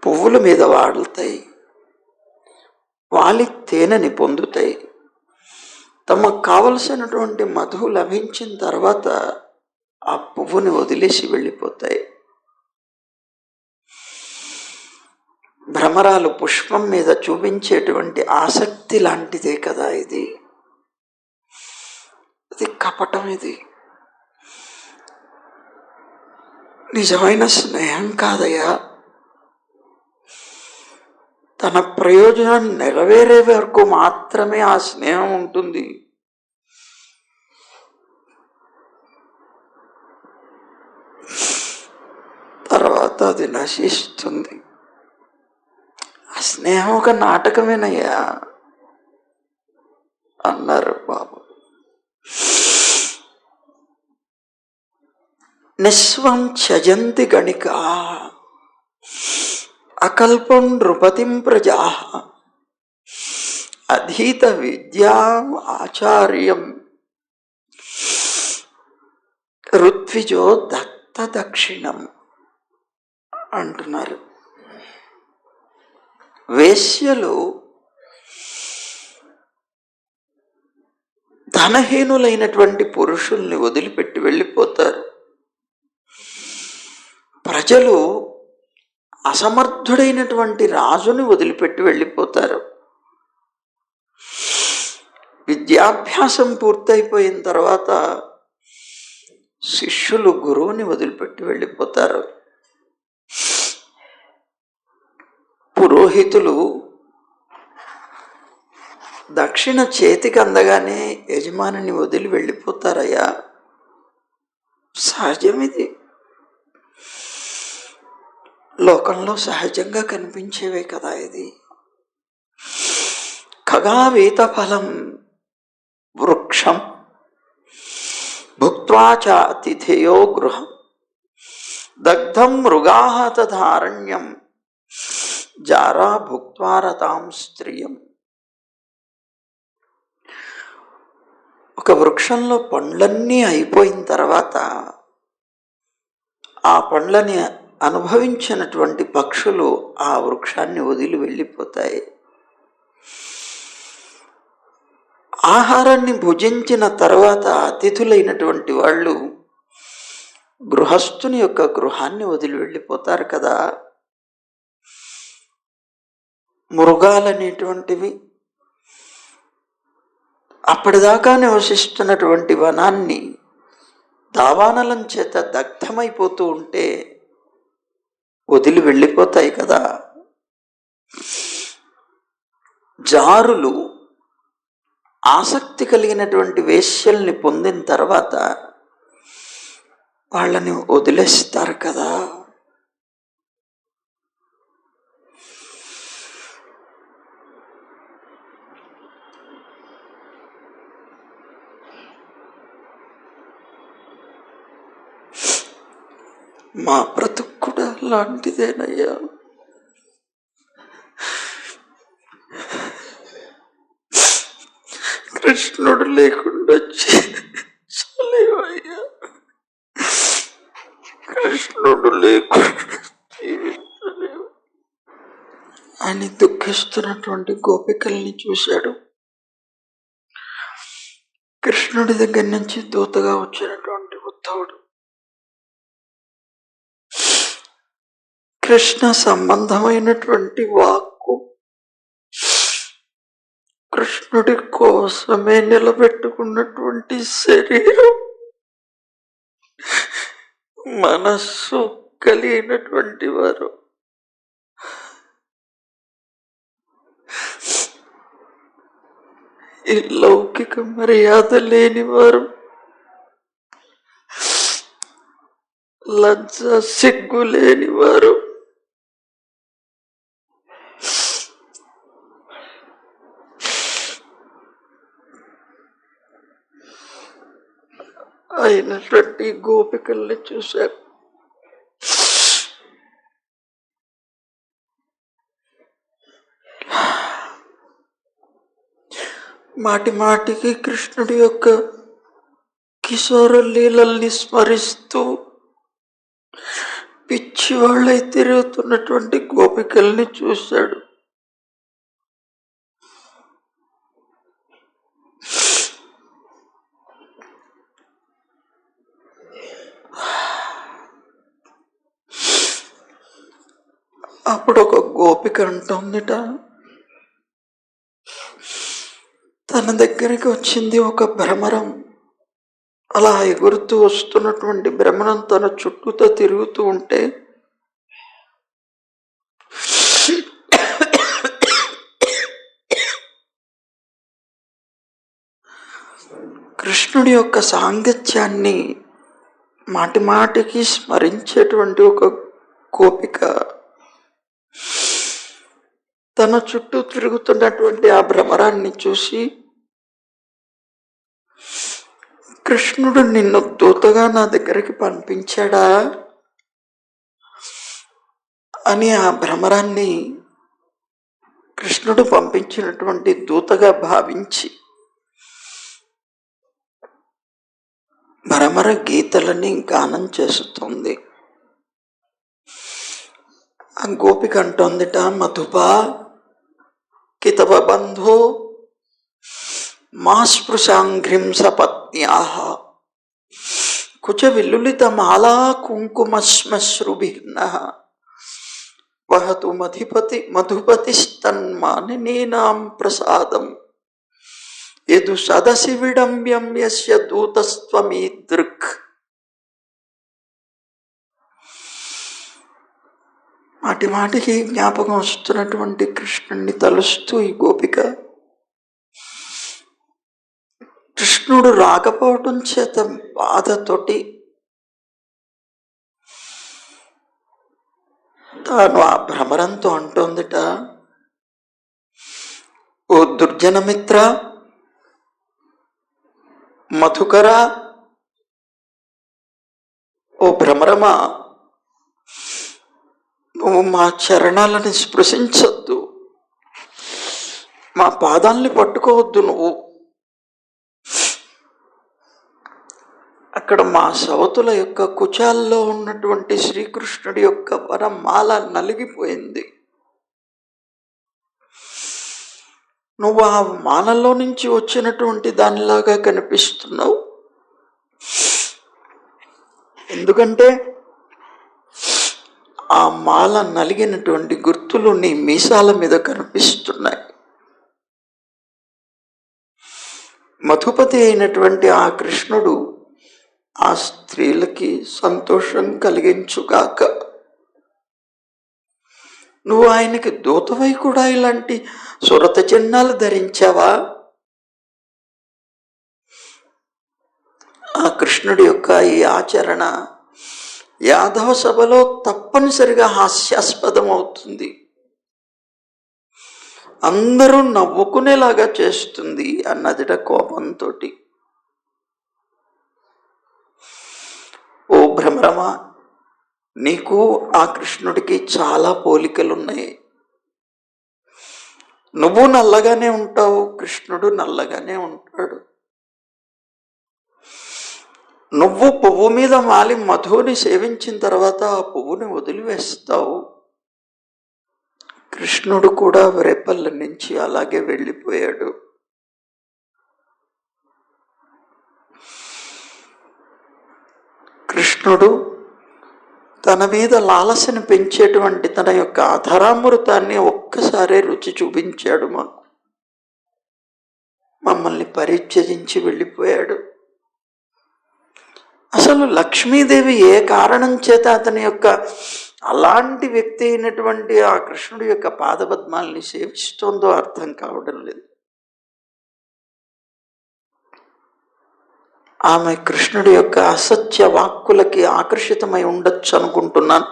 పువ్వుల మీద వాడుతాయి, వాలి తేనెని పొందుతాయి. తమకు కావలసినటువంటి మధువు లభించిన తర్వాత ఆ పువ్వుని వదిలేసి వెళ్ళిపోతాయి. భ్రమరాలు పుష్పం మీద చూపించేటువంటి ఆసక్తి లాంటిదే కదా ఇది. ఇది కపటం. ఇది నిజమైన స్నేహం కాదయ్యా. తన ప్రయోజనాన్ని నెరవేరే వరకు మాత్రమే ఆ స్నేహం ఉంటుంది. తర్వాత అది నశిస్తుంది. ఆ స్నేహం ఒక నాటకమేనయ్యా అన్నారు బాబు. నిస్వం త్యజంతి గణికా అకల్పం నృపతిం ప్రజా అధీత విద్యాం ఆచార్యం ఋత్విజో దత్త దక్షిణం అంటున్నారు. వేశ్యలు ధనహీనులైనటువంటి పురుషుల్ని వదిలిపెట్టి వెళ్ళిపోతారు. ప్రజలు అసమర్థుడైనటువంటి రాజుని వదిలిపెట్టి వెళ్ళిపోతారు. విద్యాభ్యాసం పూర్తయిపోయిన తర్వాత శిష్యులు గురువుని వదిలిపెట్టి వెళ్ళిపోతారు. పురోహితులు దక్షిణ చేతికి అందగానే యజమానిని వదిలి వెళ్ళిపోతారయ్యా. సహజం. ఇది లోకంలో సహజంగా కనిపించేవే కదా. ఇది ఖగావేత ఫలం వృక్షం భుక్త్వా చ అతిథేయో గృహం దగ్ధం మృగాః తదారణ్యం జారా భుక్త్వా రతాం స్త్రియం. ఒక వృక్షంలో పండ్లన్నీ అయిపోయిన తర్వాత ఆ పండ్లని అనుభవించినటువంటి పక్షులు ఆ వృక్షాన్ని వదిలి వెళ్ళిపోతాయి. ఆహారాన్ని భుజించిన తర్వాత అతిథులైనటువంటి వాళ్ళు గృహస్థుని యొక్క గృహాన్ని వదిలి వెళ్ళిపోతారు కదా. మృగాలనేటువంటివి అప్పటిదాకా నివసిస్తున్నటువంటి వనాన్ని దావానలం చేత దగ్ధమైపోతూ ఉంటే వదిలి వెళ్ళిపోతాయి కదా. జారులు ఆసక్తి కలిగినటువంటి వేశ్యల్ని పొందిన తర్వాత వాళ్ళని వదిలేస్తారు కదా. మా బ్రతుకు కూడా లాంటిదేనయ్యా. కృష్ణుడు లేకుండా చాలేవయ్యా. కృష్ణుడు లేకుండా జీవించలేవు అని దుఃఖిస్తున్నటువంటి గోపికల్ని చూశాడు. కృష్ణుడి దగ్గర నుంచి దూతగా వచ్చినటువంటి ఉద్ధవుడు కృష్ణ సంబంధమైనటువంటి వాక్కు కృష్ణుడి కోసమే నిలబెట్టుకున్నటువంటి శరీరం మనస్సు కలిగినటువంటి వారు ఈ లౌకిక మర్యాద లేనివారు, లజ్జ సిగ్గు లేనివారు అయినటువంటి గోపికల్ని చూశారు. మాటి మాటికి కృష్ణుడి యొక్క కిశోర లీలల్ని స్మరిస్తూ పిచ్చి వాళ్ళై తిరుగుతున్నటువంటి గోపికల్ని చూశాడు. ఆ అప్పుడు ఒక గోపిక అంటుందిట, తన దగ్గరికి వచ్చింది ఒక భ్రమరం. అలా ఎగురుతూ వస్తున్నటువంటి భ్రమరం తన చుట్టూతో తిరుగుతూ ఉంటే కృష్ణుడి యొక్క సాంగత్యాన్ని మాటి మాటికి స్మరించేటువంటి ఒక గోపిక తన చుట్టూ తిరుగుతున్నటువంటి ఆ భ్రమరాన్ని చూసి, కృష్ణుడు నిన్ను దూతగా నా దగ్గరికి పంపించాడా అని ఆ భ్రమరాన్ని కృష్ణుడు పంపించినటువంటి దూతగా భావించి భ్రమర గీతలని గానం చేస్తుంది. ఆ గోపిక అంటోందిట, మధుపా కితవ బంధో మా స్పృశాంఘ్రిం సపత్న్యాః కుచ విల్లులిత మాలా కుంకుమశ్మశ్రుభిర్నః వహతు మధుపతిస్తన్మానినీనాం ప్రసాదం యదు సదసి విడంబ్యం యస్య దూతస్త్వమీదృక్. మాటి మాటికి జ్ఞాపకం వస్తున్నటువంటి కృష్ణుణ్ణి తలుస్తూ ఈ గోపిక కృష్ణుడు రాకపోవటం చేత బాధతోటి తాను ఆ భ్రమరంతో అంటోందిట, ఓ దుర్జనమిత్ర, మధుకర, ఓ భ్రమరమా, నువ్వు మా చరణాలని స్పృశించొద్దు, మా పాదాల్ని పట్టుకోవద్దు. నువ్వు అక్కడ మా సవతుల యొక్క కుచాల్లో ఉన్నటువంటి శ్రీకృష్ణుడి యొక్క వరమాల నలిగిపోయింది. నువ్వు ఆ మాలలో నుంచి వచ్చినటువంటి దానిలాగా కనిపిస్తున్నావు. ఎందుకంటే ఆ మాల నలిగినటువంటి గుర్తులు నీ మీసాల మీద కనిపిస్తున్నాయి. మధుపతి అయినటువంటి ఆ కృష్ణుడు ఆ స్త్రీలకి సంతోషం కలిగించుగాక. నువ్వు ఆయనకి దూతవై కూడా ఇలాంటి సురత చిహ్నాలు ధరించావా? ఆ కృష్ణుడి యొక్క ఈ ఆచరణ యాదవ సభలో తప్పనిసరిగా హాస్యాస్పదం అవుతుంది, అందరూ నవ్వుకునేలాగా చేస్తుంది అన్నదిట కోపంతో. ఓ భ్రమరమా, నీకు ఆ కృష్ణుడికి చాలా పోలికలున్నాయి. నువ్వు నల్లగానే ఉంటావు, కృష్ణుడు నల్లగానే ఉంటాడు. నువ్వు పువ్వు మీద వాలి మధుని సేవించిన తర్వాత ఆ పువ్వుని వదిలివేస్తావు. కృష్ణుడు కూడా రేపల్ల నుంచి అలాగే వెళ్ళిపోయాడు. కృష్ణుడు తన మీద లాలసను పెంచేటువంటి తన యొక్క అధరామృతాన్ని ఒక్కసారే రుచి చూపించాడు. మమ్మల్ని పరిత్యజించి వెళ్ళిపోయాడు. అసలు లక్ష్మీదేవి ఏ కారణం చేత అతని యొక్క అలాంటి వ్యక్తి అయినటువంటి ఆ కృష్ణుడి యొక్క పాదపద్మాల్ని సేవిస్తోందో అర్థం కావడం లేదు. ఆమె కృష్ణుడి యొక్క అసత్య వాక్కులకి ఆకర్షితమై ఉండొచ్చు అనుకుంటున్నాను.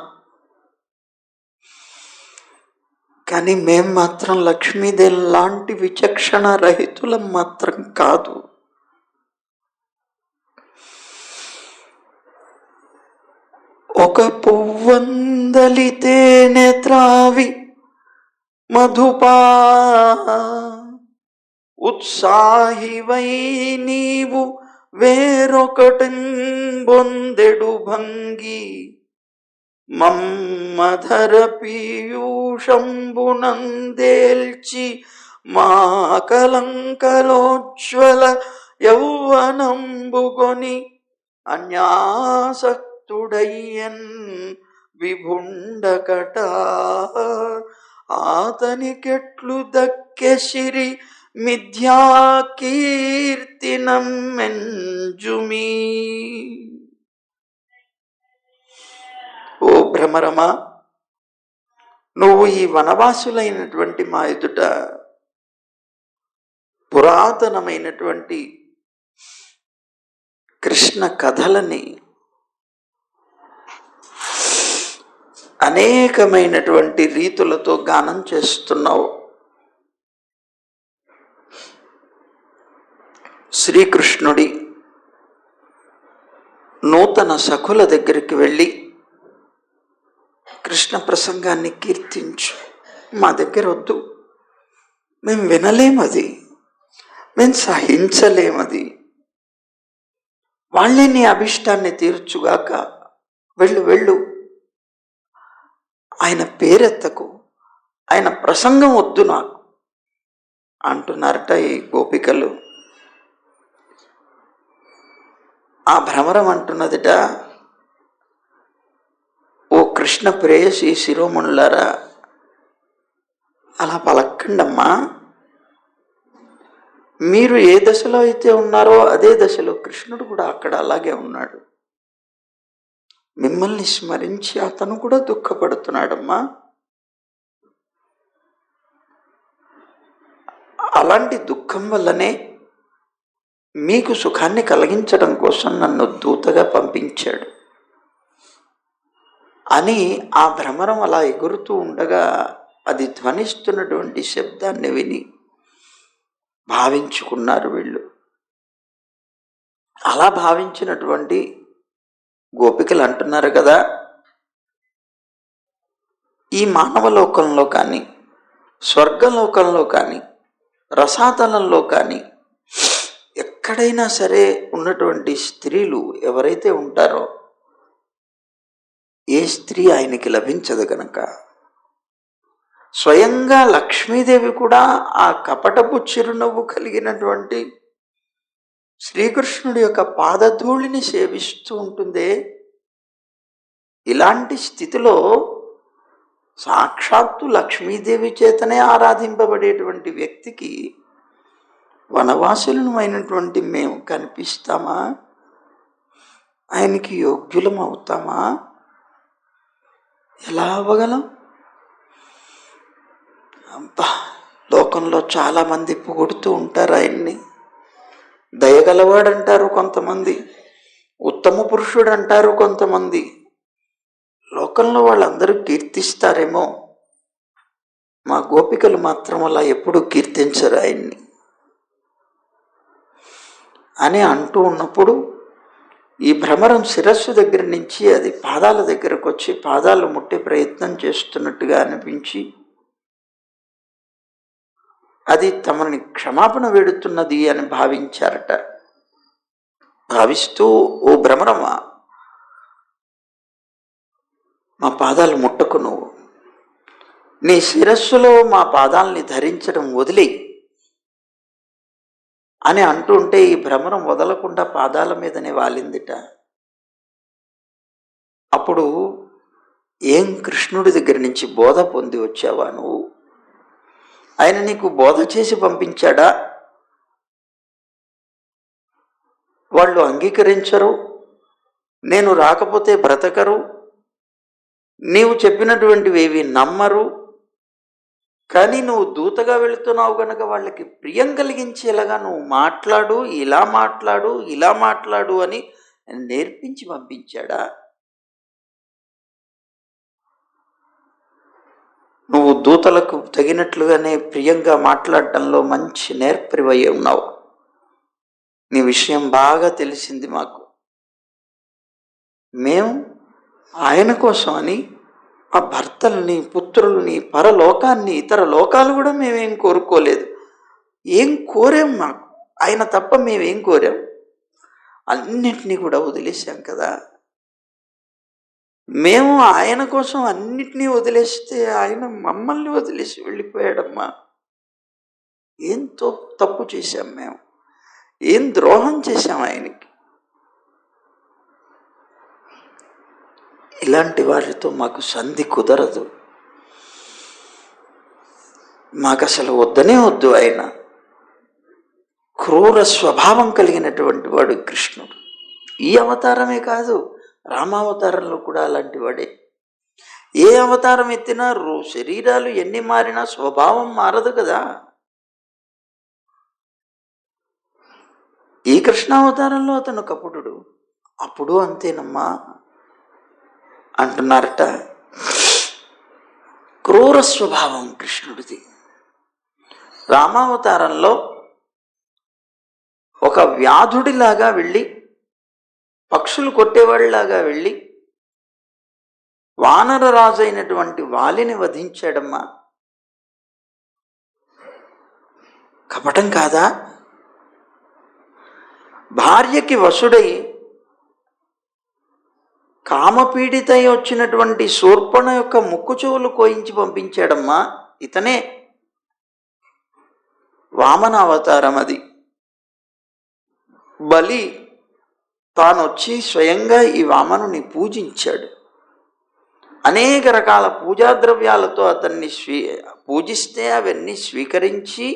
కానీ మేం మాత్రం లక్ష్మీదేవి లాంటి విచక్షణ రహితులం మాత్రం కాదు. ఒక పువ్వందలితేనే త్రావి మధుపా ఉత్సాహివై నీవు వేరొకటి బొందెడు భంగి మమ్మధర పీయూషంబునందేల్చి మా కలంకలోజ్వల యౌవనంబుగొని అన్యాసక్తుడయ్యన్ విభుండకట ఆతనికెట్లు దక్కె సిరి మిథ్యా కీర్తినం మెంజుమీ. ఓ భ్రమరమా, నువ్వు ఈ వనవాసులైనటువంటి మా ఎదుట పురాతనమైనటువంటి కృష్ణ కథలని అనేకమైనటువంటి రీతులతో గానం చేస్తున్నావు. శ్రీకృష్ణుడి నూతన సఖుల దగ్గరికి వెళ్ళి కృష్ణ ప్రసంగాన్ని కీర్తించు. మా దగ్గర వద్దు, మేము వినలేమది, మేము సహించలేమది. వాళ్ళే నీ అభిష్టాన్ని తీర్చుగాక, వెళ్ళు వెళ్ళు, ఆయన పేరెత్తకు, ఆయన ప్రసంగం వద్దు నాకు అంటున్నారట ఈ గోపికలు. ఆ భ్రమరం అంటున్నదిట, ఓ కృష్ణ ప్రేయసి శిరోమణులారా, అలా పలక్కండమ్మా. మీరు ఏ దశలో అయితే ఉన్నారో అదే దశలో కృష్ణుడు కూడా అక్కడ అలాగే ఉన్నాడు. మిమ్మల్ని స్మరించి అతను కూడా దుఃఖపడుతున్నాడమ్మా. అలాంటి దుఃఖం వల్లనే మీకు సుఖాన్ని కలిగించడం కోసం నన్ను దూతగా పంపించాడు అని ఆ భ్రమరం అలా ఎగురుతూ ఉండగా అది ధ్వనిస్తున్నటువంటి శబ్దాన్ని విని భావించుకున్నారు వీళ్ళు. అలా భావించినటువంటి గోపికలు అంటున్నారు కదా, ఈ మానవలోకంలో కానీ స్వర్గలోకంలో కానీ రసాతలంలో కానీ ఎక్కడైనా సరే ఉన్నటువంటి స్త్రీలు ఎవరైతే ఉంటారో ఏ స్త్రీ ఆయనకి లభించదు కనుక స్వయంగా లక్ష్మీదేవి కూడా ఆ కపటపు చిరునవ్వు కలిగినటువంటి శ్రీకృష్ణుడి యొక్క పాదధూళిని సేవిస్తూ ఉంటుందే. ఇలాంటి స్థితిలో సాక్షాత్తు లక్ష్మీదేవి చేతనే ఆరాధింపబడేటువంటి వ్యక్తికి వనవాసులమైనటువంటి మేము కనిపిస్తామా? ఆయనకి యోగ్యులం అవుతామా? ఎలా అవ్వగలం? అబ్బా, లోకంలో చాలామంది పొగుడుతూ ఉంటారు ఆయన్ని. దయగలవాడు అంటారు కొంతమంది, ఉత్తమ పురుషుడు అంటారు కొంతమంది. లోకంలో వాళ్ళందరూ కీర్తిస్తారేమో, మా గోపికలు మాత్రం అలా ఎప్పుడూ కీర్తించరు ఆయన్ని అని అంటూ ఉన్నప్పుడు ఈ భ్రమరం శిరస్సు దగ్గర నుంచి అది పాదాల దగ్గరకు వచ్చి పాదాలు ముట్టే ప్రయత్నం చేస్తున్నట్టుగా అనిపించి అది తమని క్షమాపణ వేడుతున్నది అని భావించారట. భావిస్తూ, ఓ భ్రమరమా, మా పాదాలు ముట్టకు, నువ్వు నీ శిరస్సులో మా పాదాలని ధరించడం వదిలేయి అని అంటుంటే ఈ భ్రమరం వదలకుండా పాదాల మీదనే వాలిందిట. అప్పుడు, ఏం కృష్ణుడి దగ్గర నుంచి బోధ పొంది వచ్చావా నువ్వు? ఆయన నీకు బోధ చేసి పంపించాడా? వాళ్ళు అంగీకరించరు, నేను రాకపోతే బ్రతకరు, నీవు చెప్పినటువంటివి నమ్మరు. కానీ నువ్వు దూతగా వెళుతున్నావు కనుక వాళ్ళకి ప్రియం కలిగించేలాగా నువ్వు మాట్లాడు, ఇలా మాట్లాడు, ఇలా మాట్లాడు అని నేర్పించి పంపించాడా? నువ్వు దూతలకు తగినట్లుగానే ప్రియంగా మాట్లాడటంలో మంచి నేర్పరివై ఉన్నావు. నీ విషయం బాగా తెలిసింది మాకు. మేము ఆయన కోసం అని ఆ భర్తల్ని, పుత్రుల్ని, పరలోకాన్ని, ఇతర లోకాలు కూడా మేమేం కోరుకోలేదు. ఏం కోరాం? మాకు ఆయన తప్ప మేమేం కోరాం? అన్నిటినీ కూడా వదిలేసాం కదా. మేము ఆయన కోసం అన్నిటినీ వదిలేస్తే ఆయన మమ్మల్ని వదిలేసి వెళ్ళిపోయాడమ్మా. ఏం తప్పు చేశాం మేము? ఏం ద్రోహం చేశాం ఆయనకి? ఇలాంటి వారితో మాకు సంధి కుదరదు, మాకు అసలు వద్దనే వద్దు. ఆయన క్రూర స్వభావం కలిగినటువంటి వాడు కృష్ణుడు. ఈ అవతారమే కాదు, రామావతారంలో కూడా అలాంటి వాడే. ఏ అవతారం ఎత్తినా శరీరాలు ఎన్ని మారినా స్వభావం మారదు కదా. ఈ కృష్ణావతారంలో అతను కపుటుడు, అప్పుడు అంతేనమ్మా అంటున్నారట. క్రూర స్వభావం కృష్ణుడిది. రామావతారంలో ఒక వ్యాధుడిలాగా వెళ్ళి, పక్షులు కొట్టేవాడిలాగా వెళ్ళి వానర రాజు అయినటువంటి వాలిని వధించాడమ్మా. కపటం కాదా? భార్యకి వశుడై కామపీడితై వచ్చినటువంటి శూర్పణ యొక్క ముక్కు చెవులు కోయించి పంపించాడమ్మా. ఇతనే వామన అవతారం. అది బలి తాను వచ్చి స్వయంగా ఈ వామనుని పూజించాడు. అనేక రకాల పూజా ద్రవ్యాలతో అతన్ని పూజిస్తే అవన్నీ స్వీకరించి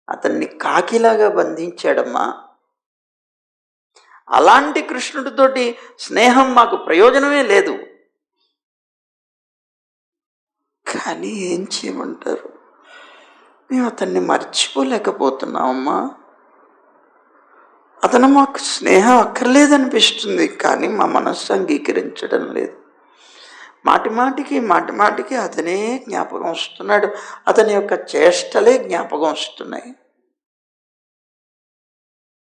అతన్ని కాకిలాగా బంధించాడమ్మా. అలాంటి కృష్ణుడితోటి స్నేహం మాకు ప్రయోజనమే లేదు. కానీ ఏం చేయమంటారు, మేము అతన్ని మర్చిపోలేకపోతున్నామమ్మా. అతను మాకు స్నేహం అక్కర్లేదనిపిస్తుంది, కానీ మా మనస్సు అంగీకరించడం లేదు. మాటి మాటికి అతనే జ్ఞాపకం వస్తున్నాడు, అతని యొక్క చేష్టలే జ్ఞాపకం వస్తున్నాయి.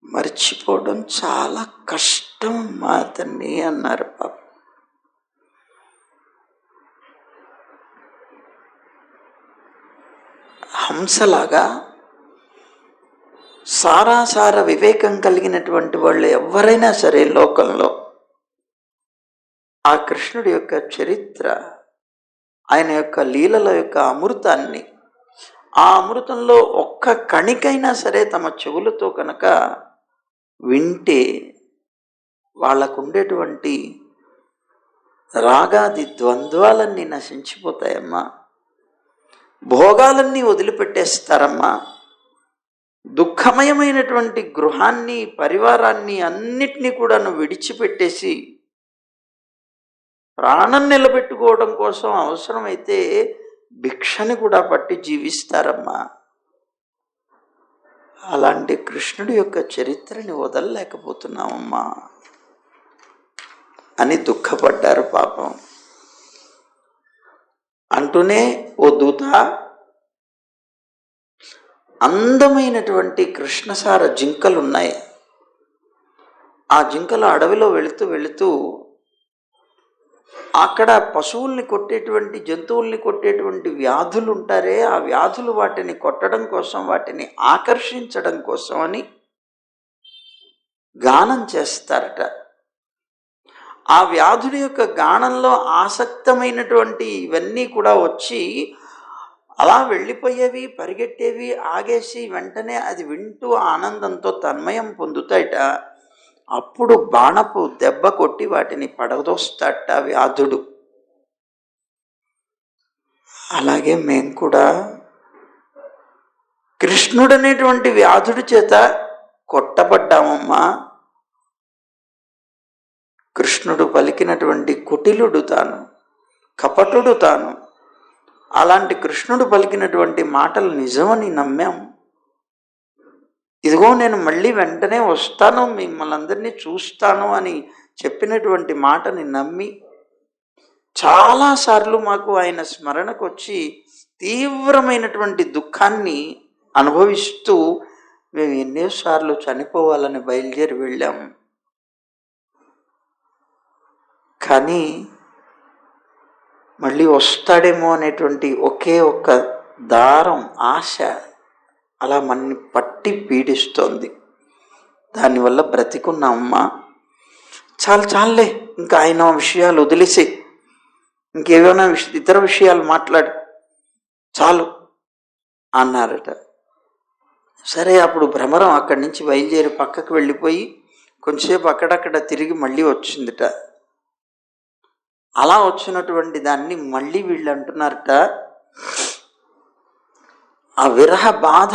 మర్చిపోవడం చాలా కష్టం మా అతన్ని అన్నారు పాప. హంసలాగా సారాసార వివేకం కలిగినటువంటి వాళ్ళు ఎవరైనా సరే లోకంలో ఆ కృష్ణుడి యొక్క చరిత్ర, ఆయన యొక్క లీలల యొక్క అమృతాన్ని, ఆ అమృతంలో ఒక్క కణికైనా సరే తమ చెవులతో కనుక వింటే వాళ్ళకు ఉండేటువంటి రాగాది ద్వంద్వాలన్నీ నశించిపోతాయమ్మా. భోగాలన్నీ వదిలిపెట్టేస్తారమ్మా. దుఃఖమయమైనటువంటి గృహాన్ని, పరివారాన్ని అన్నిటినీ కూడా విడిచిపెట్టేసి ప్రాణం నిలబెట్టుకోవడం కోసం అవసరమైతే భిక్షని కూడా పట్టి జీవిస్తారమ్మా. అలాంటి కృష్ణుడి యొక్క చరిత్రని వదలలేకపోతున్నామమ్మా అని దుఃఖపడ్డారు పాపం. అంటూనే, ఓ దూత, అందమైనటువంటి కృష్ణసార జింకలున్నాయి. ఆ జింకలు అడవిలో వెళుతూ అక్కడ పశువుల్ని కొట్టేటువంటి, జంతువుల్ని కొట్టేటువంటి వ్యాధులు ఉంటారే, ఆ వ్యాధులు వాటిని కొట్టడం కోసం, వాటిని ఆకర్షించడం కోసం అని గానం చేస్తారట. ఆ వ్యాధుడి యొక్క గానంలో ఆసక్తమైనటువంటి ఇవన్నీ కూడా వచ్చి అలా వెళ్ళిపోయేవి, పరిగెట్టేవి, ఆగేసి వెంటనే అది వింటూ ఆనందంతో తన్మయం పొందుతాయట. అప్పుడు బాణపు దెబ్బ కొట్టి వాటిని పడదోస్తాట వ్యాధుడు. అలాగే మేము కూడా కృష్ణుడనేటువంటి వ్యాధుడి చేత కొట్టబడ్డామమ్మా. కృష్ణుడు పలికినటువంటి కుటిలుడు తాను, కపటుడు తాను. అలాంటి కృష్ణుడు పలికినటువంటి మాటలు నిజమని నమ్మాం. ఇదిగో నేను మళ్ళీ వెంటనే వస్తాను, మిమ్మల్ని అందరినీ చూస్తాను అని చెప్పినటువంటి మాటని నమ్మి చాలాసార్లు మాకు ఆయన స్మరణకు వచ్చి తీవ్రమైనటువంటి దుఃఖాన్ని అనుభవిస్తూ మేము ఎన్నోసార్లు చనిపోవాలని బయలుదేరి వెళ్ళాం. కానీ మళ్ళీ వస్తాడేమో అనేటువంటి ఒకే ఒక్క దారం ఆశ అలా మనని పట్టి పీడిస్తోంది. దానివల్ల బ్రతికున్నామమ్మా. చాలే, ఇంకా ఆయన విషయాలు వదిలేసి ఇంకేమైనా ఇతర విషయాలు మాట్లాడు చాలు అన్నారట. సరే, అప్పుడు భ్రమరం అక్కడి నుంచి బయలుదేరి పక్కకు వెళ్ళిపోయి కొంచెంసేపు అక్కడక్కడ తిరిగి మళ్ళీ వచ్చిందిట. అలా వచ్చినటువంటి దాన్ని మళ్ళీ వీళ్ళు అంటున్నారట, ఆ విరహ బాధ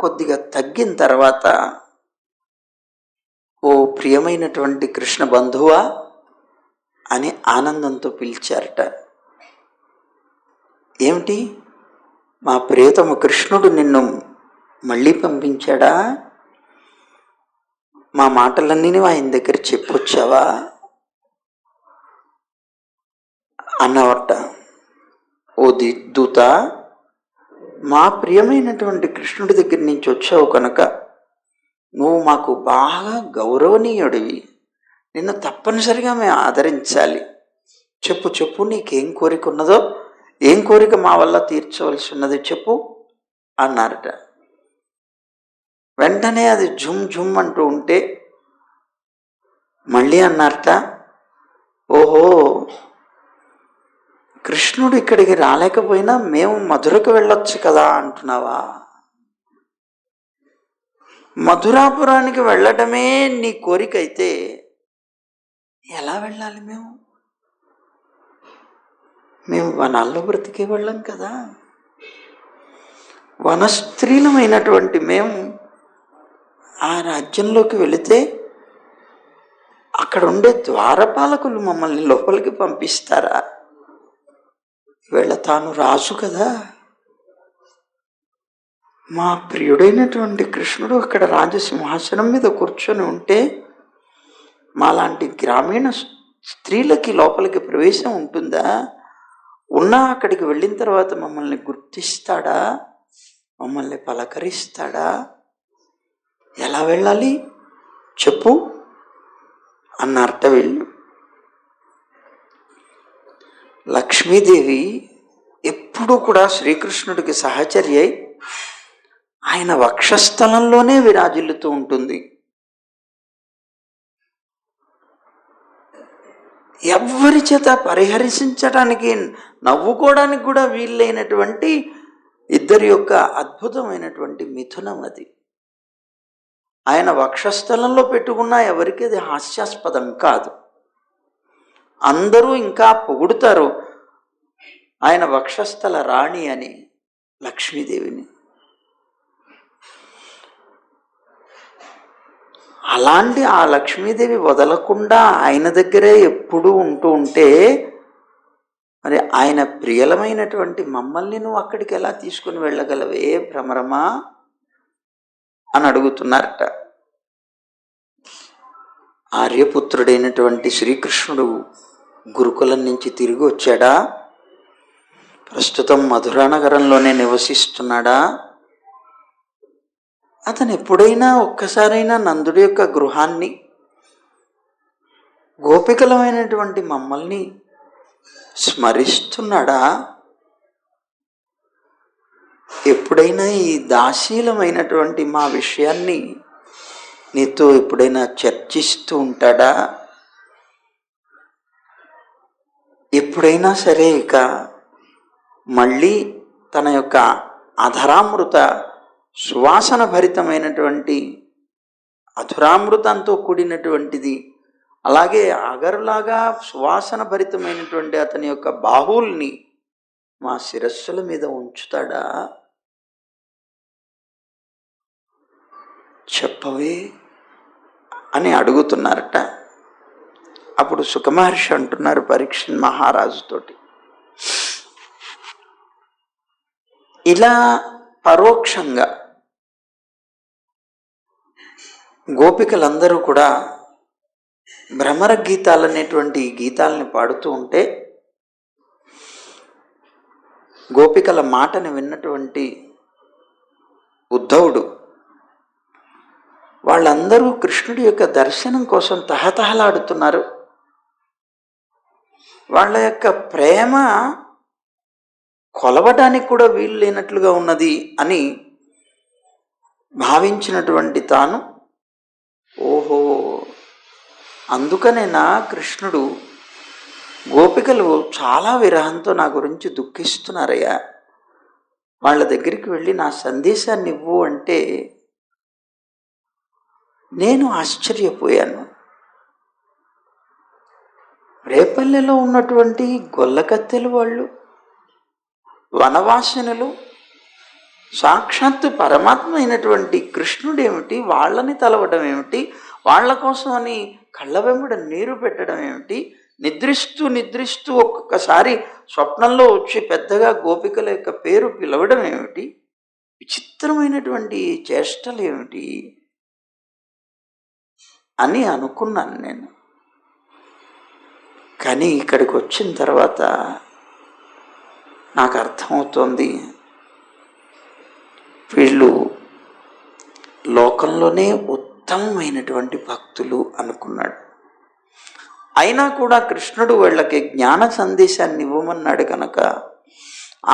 కొద్దిగా తగ్గిన తర్వాత, ఓ ప్రియమైనటువంటి కృష్ణ బంధువా అని ఆనందంతో పిలిచారట. ఏమిటి, మా ప్రియతమ కృష్ణుడు నిన్ను మళ్ళీ పంపించాడా? మా మాటలన్నీ ఆయన దగ్గర చెప్పొచ్చావా అన్నవట. ఓ దూత, మా ప్రియమైనటువంటి కృష్ణుడి దగ్గర నుంచి వచ్చావు కనుక నువ్వు మాకు బాగా గౌరవనీయుడివి, నిన్ను తప్పనిసరిగా మేము ఆదరించాలి. చెప్పు చెప్పు, నీకేం కోరిక ఉన్నదో, ఏం కోరిక మా వల్ల తీర్చవలసి ఉన్నది చెప్పు అన్నారట. వెంటనే అది జుమ్ జుమ్ అంటూ ఉంటే మళ్ళీ అన్నారట, ఓహో, కృష్ణుడు ఇక్కడికి రాలేకపోయినా మేము మధురకు వెళ్ళొచ్చు కదా అంటున్నావా? మధురాపురానికి వెళ్ళటమే నీ కోరిక అయితే ఎలా వెళ్ళాలి? మేము వనాల్లో బ్రతికే వెళ్ళం కదా. వనస్త్రీలమైనటువంటి మేము ఆ రాజ్యంలోకి వెళితే అక్కడ ఉండే ద్వారపాలకులు మమ్మల్ని లోపలికి పంపిస్తారా? వీళ్ళ తాను రాజు కదా, మా ప్రియుడైనటువంటి కృష్ణుడు అక్కడ రాజసింహాసనం మీద కూర్చొని ఉంటే మాలాంటి గ్రామీణ స్త్రీలకి లోపలికి ప్రవేశం ఉంటుందా? ఉన్నా అక్కడికి వెళ్ళిన తర్వాత మమ్మల్ని గుర్తిస్తాడా? మమ్మల్ని పలకరిస్తాడా? ఎలా వెళ్ళాలి చెప్పు అన్నారట వీళ్ళు. లక్ష్మీదేవి ఎప్పుడూ కూడా శ్రీకృష్ణుడికి సహచర్య అయి ఆయన వక్షస్థలంలోనే విరాజిల్లుతూ ఉంటుంది. ఎవ్వరి చేత పరిహరించడానికి, నవ్వుకోవడానికి కూడా వీళ్ళైనటువంటి ఇద్దరి యొక్క అద్భుతమైనటువంటి మిథునం అది. ఆయన వక్షస్థలంలో పెట్టుకున్నా ఎవరికి అది హాస్యాస్పదం కాదు. అందరూ ఇంకా పొగుడుతారు ఆయన వక్షస్థల రాణి అని లక్ష్మీదేవిని. అలాంటి ఆ లక్ష్మీదేవి వదలకుండా ఆయన దగ్గరే ఎప్పుడూ ఉంటూ ఉంటే మరి ఆయన ప్రియలమైనటువంటి మమ్మల్ని నువ్వు అక్కడికి ఎలా తీసుకుని వెళ్ళగలవే భ్రమరమా అని అడుగుతున్నారట. ఆర్యపుత్రుడైనటువంటి శ్రీకృష్ణుడు గురుకులం నుంచి తిరిగి వచ్చాడా? ప్రస్తుతం మధురా నగరంలోనే నివసిస్తున్నాడా? అతను ఎప్పుడైనా ఒక్కసారైనా నందుడి యొక్క గృహాన్ని, గోపికలమైనటువంటి మమ్మల్ని స్మరిస్తున్నాడా? ఎప్పుడైనా ఈ దాసీలమైనటువంటి మా విషయాన్ని నీతో ఎప్పుడైనా చర్చిస్తూ ఉంటాడా? ఎప్పుడైనా సరే ఇక మళ్ళీ తన యొక్క అధరామృత సువాసన భరితమైనటువంటి, అధురామృతంతో కూడినటువంటిది, అలాగే అగరులాగా సువాసన భరితమైనటువంటి అతని యొక్క బాహువుల్ని మా శిరస్సుల మీద ఉంచుతాడా? చెప్పవే అని అడుగుతున్నారట. అప్పుడు సుఖమహర్షి అంటున్నారు పరీక్షణ్ మహారాజుతోటి, ఇలా పరోక్షంగా గోపికలందరూ కూడా భ్రమర గీతాలు అనేటువంటి గీతాలని పాడుతూ ఉంటే గోపికల మాటను విన్నటువంటి ఉద్ధవుడు వాళ్ళందరూ కృష్ణుడి యొక్క దర్శనం కోసం తహతహలాడుతున్నారు. వాళ్ళ యొక్క ప్రేమ కొలవటానికి కూడా వీలు లేనట్లుగా ఉన్నది అని భావించినటువంటి తాను, ఓహో అందుకనే నా కృష్ణుడు గోపికలు చాలా విరహంతో నా గురించి దుఃఖిస్తున్నారయ్యా, వాళ్ళ దగ్గరికి వెళ్ళి నా సందేశాన్ని ఇవ్వు అంటే నేను ఆశ్చర్యపోయాను. రేపల్లెలో ఉన్నటువంటి గొల్లకత్తెలు వాళ్ళు, వనవాసనులు, సాక్షాత్తు పరమాత్మ అయినటువంటి కృష్ణుడేమిటి వాళ్ళని తలవడం ఏమిటి, వాళ్ళ కోసం అని కళ్ళ వెంబడ నీరు పెట్టడం ఏమిటి, నిద్రిస్తూ నిద్రిస్తూ ఒక్కొక్కసారి స్వప్నంలో వచ్చి పెద్దగా గోపికల యొక్క పేరు పిలవడం ఏమిటి, విచిత్రమైనటువంటి చేష్టలు ఏమిటి అని అనుకున్నాను నేను. కానీ ఇక్కడికి వచ్చిన తర్వాత నాకు అర్థమవుతోంది, వీళ్ళు లోకంలోనే ఉత్తమమైనటువంటి భక్తులు అనుకున్నాడు. అయినా కూడా కృష్ణుడు వీళ్ళకి జ్ఞాన సందేశాన్ని ఇవ్వమన్నాడు కనుక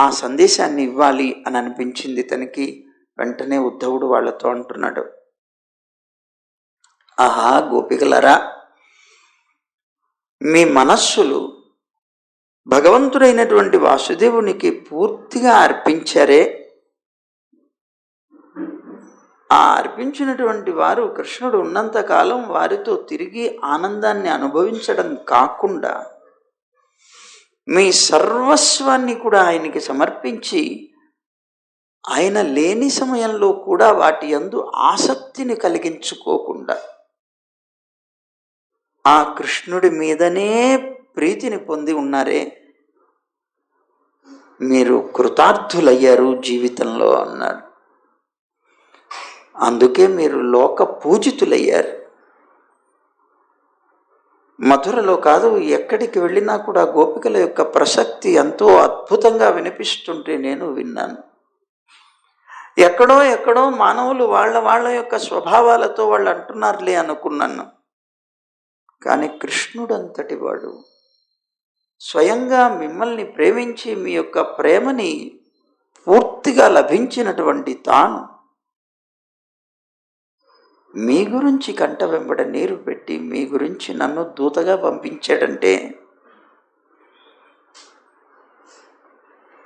ఆ సందేశాన్ని ఇవ్వాలి అని అనిపించింది తనకి. వెంటనే ఉద్ధవుడు వాళ్ళతో అంటున్నాడు, ఆహా గోపికలరా, మీ మనస్సులు భగవంతుడైనటువంటి వాసుదేవునికి పూర్తిగా అర్పించారే, ఆ అర్పించినటువంటి వారు కృష్ణుడు ఉన్నంతకాలం వారితో తిరిగి ఆనందాన్ని అనుభవించడం కాకుండా మీ సర్వస్వాన్ని కూడా ఆయనకి సమర్పించి ఆయన లేని సమయంలో కూడా వాటి యందు ఆసక్తిని కలిగించుకోకుండా ఆ కృష్ణుడి మీదనే ప్రీతిని పొంది ఉన్నారే, మీరు కృతార్థులయ్యారు జీవితంలో అన్నాడు. అందుకే మీరు లోక పూజితులయ్యారు. మధురలో కాదు, ఎక్కడికి వెళ్ళినా కూడా గోపికల యొక్క ప్రసక్తి ఎంతో అద్భుతంగా వినిపిస్తుంటే నేను విన్నాను. ఎక్కడో మానవులు వాళ్ళ యొక్క స్వభావాలతో వాళ్ళు అంటున్నారులే అనుకున్నాను. కానీ కృష్ణుడంతటి వాడు స్వయంగా మిమ్మల్ని ప్రేమించి మీ యొక్క ప్రేమని పూర్తిగా లభించినటువంటి తాను మీ గురించి కంట వెంబడ నీరు పెట్టి మీ గురించి నన్ను దూతగా పంపించాడంటే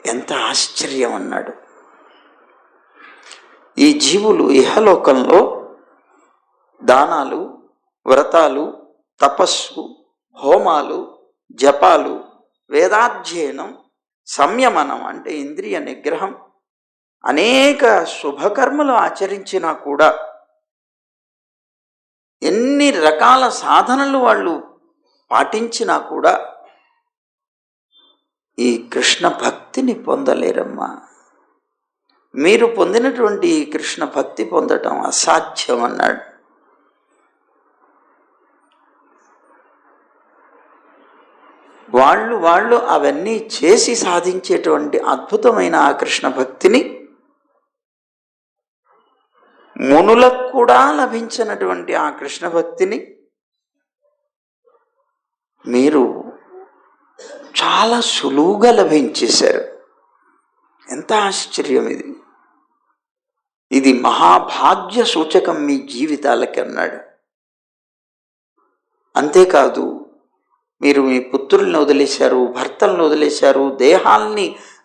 ఎంత ఆశ్చర్యం అన్నాడు. ఈ జీవులు ఇహలోకంలో దానాలు, వ్రతాలు, తపస్సు, హోమాలు, జపాలు, వేదాధ్యయనం, సంయమనం అంటే ఇంద్రియ నిగ్రహం, అనేక శుభకర్మలు ఆచరించినా కూడా, ఎన్ని రకాల సాధనలు వాళ్ళు పాటించినా కూడా ఈ కృష్ణ భక్తిని పొందలేరమ్మా. మీరు పొందినటువంటి ఈ కృష్ణ భక్తి పొందటం అసాధ్యం అన్నాడు. వాళ్ళు అవన్నీ చేసి సాధించేటువంటి అద్భుతమైన ఆ కృష్ణ భక్తిని మునులకు కూడా లభించినటువంటి ఆ కృష్ణ భక్తిని మీరు చాలా సులువుగా లభించేశారు. ఎంత ఆశ్చర్యం ఇది! ఇది మహాభాగ్య సూచకం మీ జీవితాలకి అన్నాడు. అంతేకాదు, మీరు మీ పుత్రుల్ని వదిలేశారు, భర్తలను వదిలేశారు,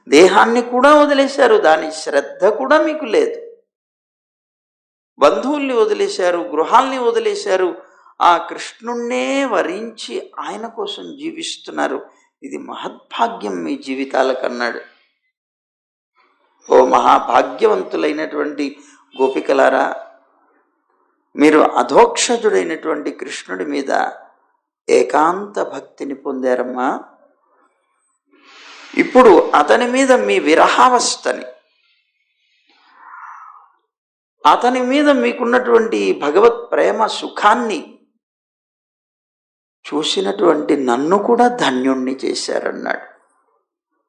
దేహాన్ని కూడా వదిలేశారు, దాని శ్రద్ధ కూడా మీకు లేదు. బంధువుల్ని వదిలేశారు, గృహాల్ని వదిలేశారు, ఆ కృష్ణుణ్ణే వరించి ఆయన కోసం జీవిస్తున్నారు. ఇది మహద్భాగ్యం మీ జీవితాలకన్నాడు. ఓ మహాభాగ్యవంతులైనటువంటి గోపికలారా, మీరు అధోక్షజుడైనటువంటి కృష్ణుడి మీద ఏకాంత భక్తిని పొందారమ్మా. ఇప్పుడు అతని మీద మీ విరహావస్థని, అతని మీద మీకున్నటువంటి భగవత్ ప్రేమ సుఖాన్ని చూసినటువంటి నన్ను కూడా ధన్యుణ్ణి చేశారన్నాడు.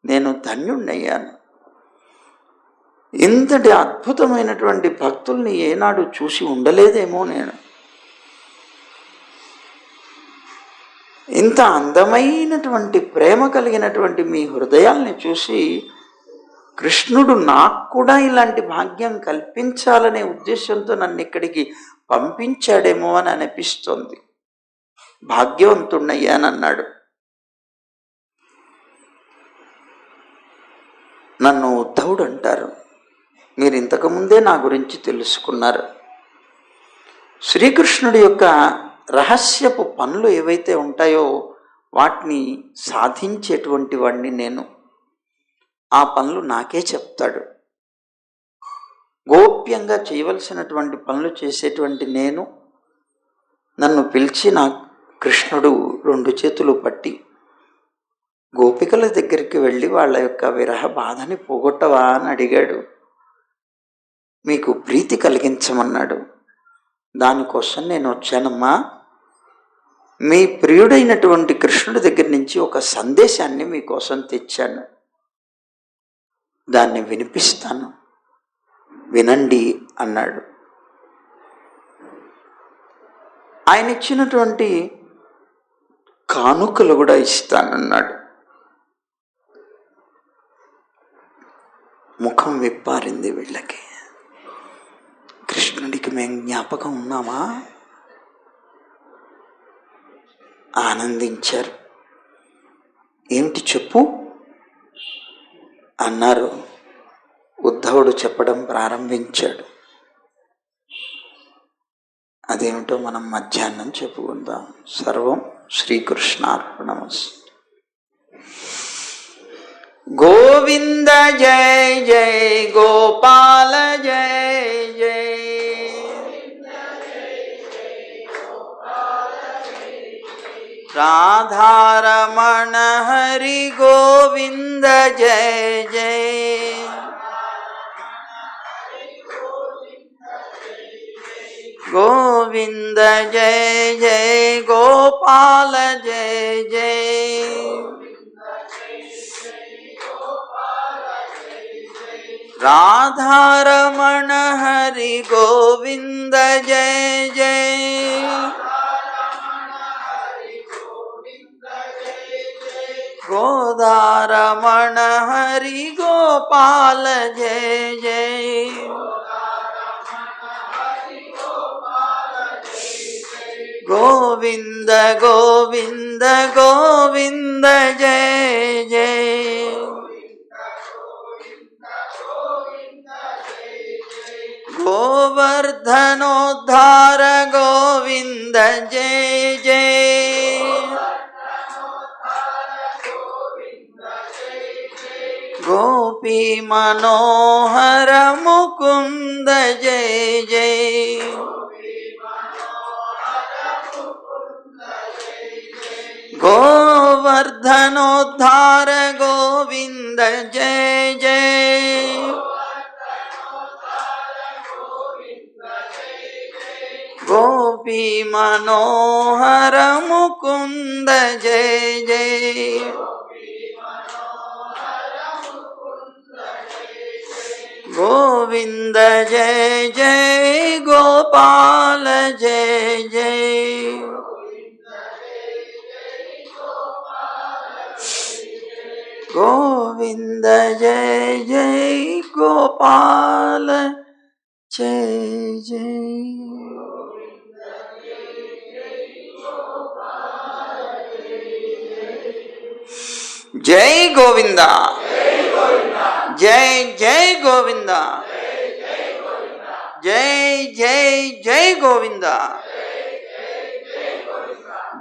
నేను ధన్యుణ్ణయ్యాను. ఇంతటి అద్భుతమైనటువంటి భక్తుల్ని ఏనాడు చూసి ఉండలేదేమో నేను. ఇంత అందమైనటువంటి ప్రేమ కలిగినటువంటి మీ హృదయాల్ని చూసి కృష్ణుడు నాకు కూడా ఇలాంటి భాగ్యం కల్పించాలనే ఉద్దేశంతో నన్ను ఇక్కడికి పంపించాడేమో అని అనిపిస్తోంది. భాగ్యవంతుణ్ణయ్యానన్నాడు. నన్ను ఉద్ధవుడు అంటారు. మీరు ఇంతకుముందే నా గురించి తెలుసుకున్నారు. శ్రీకృష్ణుడి యొక్క రహస్యపు పనులు ఏవైతే ఉంటాయో వాటిని సాధించేటువంటి వాడిని నేను. ఆ పనులు నాకే చెప్తాడు. గోప్యంగా చేయవలసినటువంటి పనులు చేసేటువంటి నేను, నన్ను పిలిచి నా కృష్ణుడు 2 చేతులు పట్టి గోపికల దగ్గరికి వెళ్ళి వాళ్ళ యొక్క విరహ బాధని పోగొట్టవా అని అడిగాడు. మీకు ప్రీతి కలిగించమన్నాడు. దానికోసం నేను వచ్చానమ్మా. మీ ప్రియుడైనటువంటి కృష్ణుడి దగ్గర నుంచి ఒక సందేశాన్ని మీకోసం తెచ్చాను, దాన్ని వినిపిస్తాను, వినండి అన్నాడు. ఆయన ఇచ్చినటువంటి కానుకలు కూడా ఇస్తానన్నాడు. ముఖం విప్పారింది వీళ్ళకి. కృష్ణుడికి మేము జ్ఞాపకం ఉన్నామా? ఆనందించారు. ఏమిటి చెప్పు అన్నారు. ఉద్ధవుడు చెప్పడం ప్రారంభించాడు. అదేమిటో మనం మధ్యాహ్నం చెప్పుకుందాం. సర్వం శ్రీకృష్ణార్పణమస్తు. గోవింద జయ జయ గోపాల జయ జయ. రాధారమణ హరి గోవింద జయ జయ. గోవింద జయ జయ గోపాల జయ జయ. రాధారమణ హరి గోవింద జయ జయ. గోదారమణ హరి గోపాల జయ జయ. గోవింద గోవింద గోవింద జయ జయ. గోవర్ధనోద్ధార గోవింద జయ జయ. గోపీ మనోహర ముకుంద జయ జయ. గోవర్ధనోద్ధార గోవింద జయ జయ. గోపీ మనోహర ముకుంద జయ జయ. గోవింద జయ జయ గోపాల జయ జయ. గోవింద జయ జయ గోపాల జయ జయ. జై గోవింద జై జై గోవింద. జై జై జై గోవింద.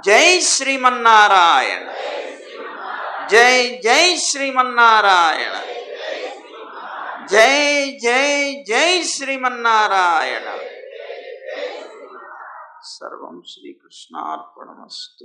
జై శ్రీమన్నారాయణ. జై జై శ్రీమన్నారాయణ. జై జై జై శ్రీమన్నారాయణ. సర్వం శ్రీకృష్ణార్పణమస్తు.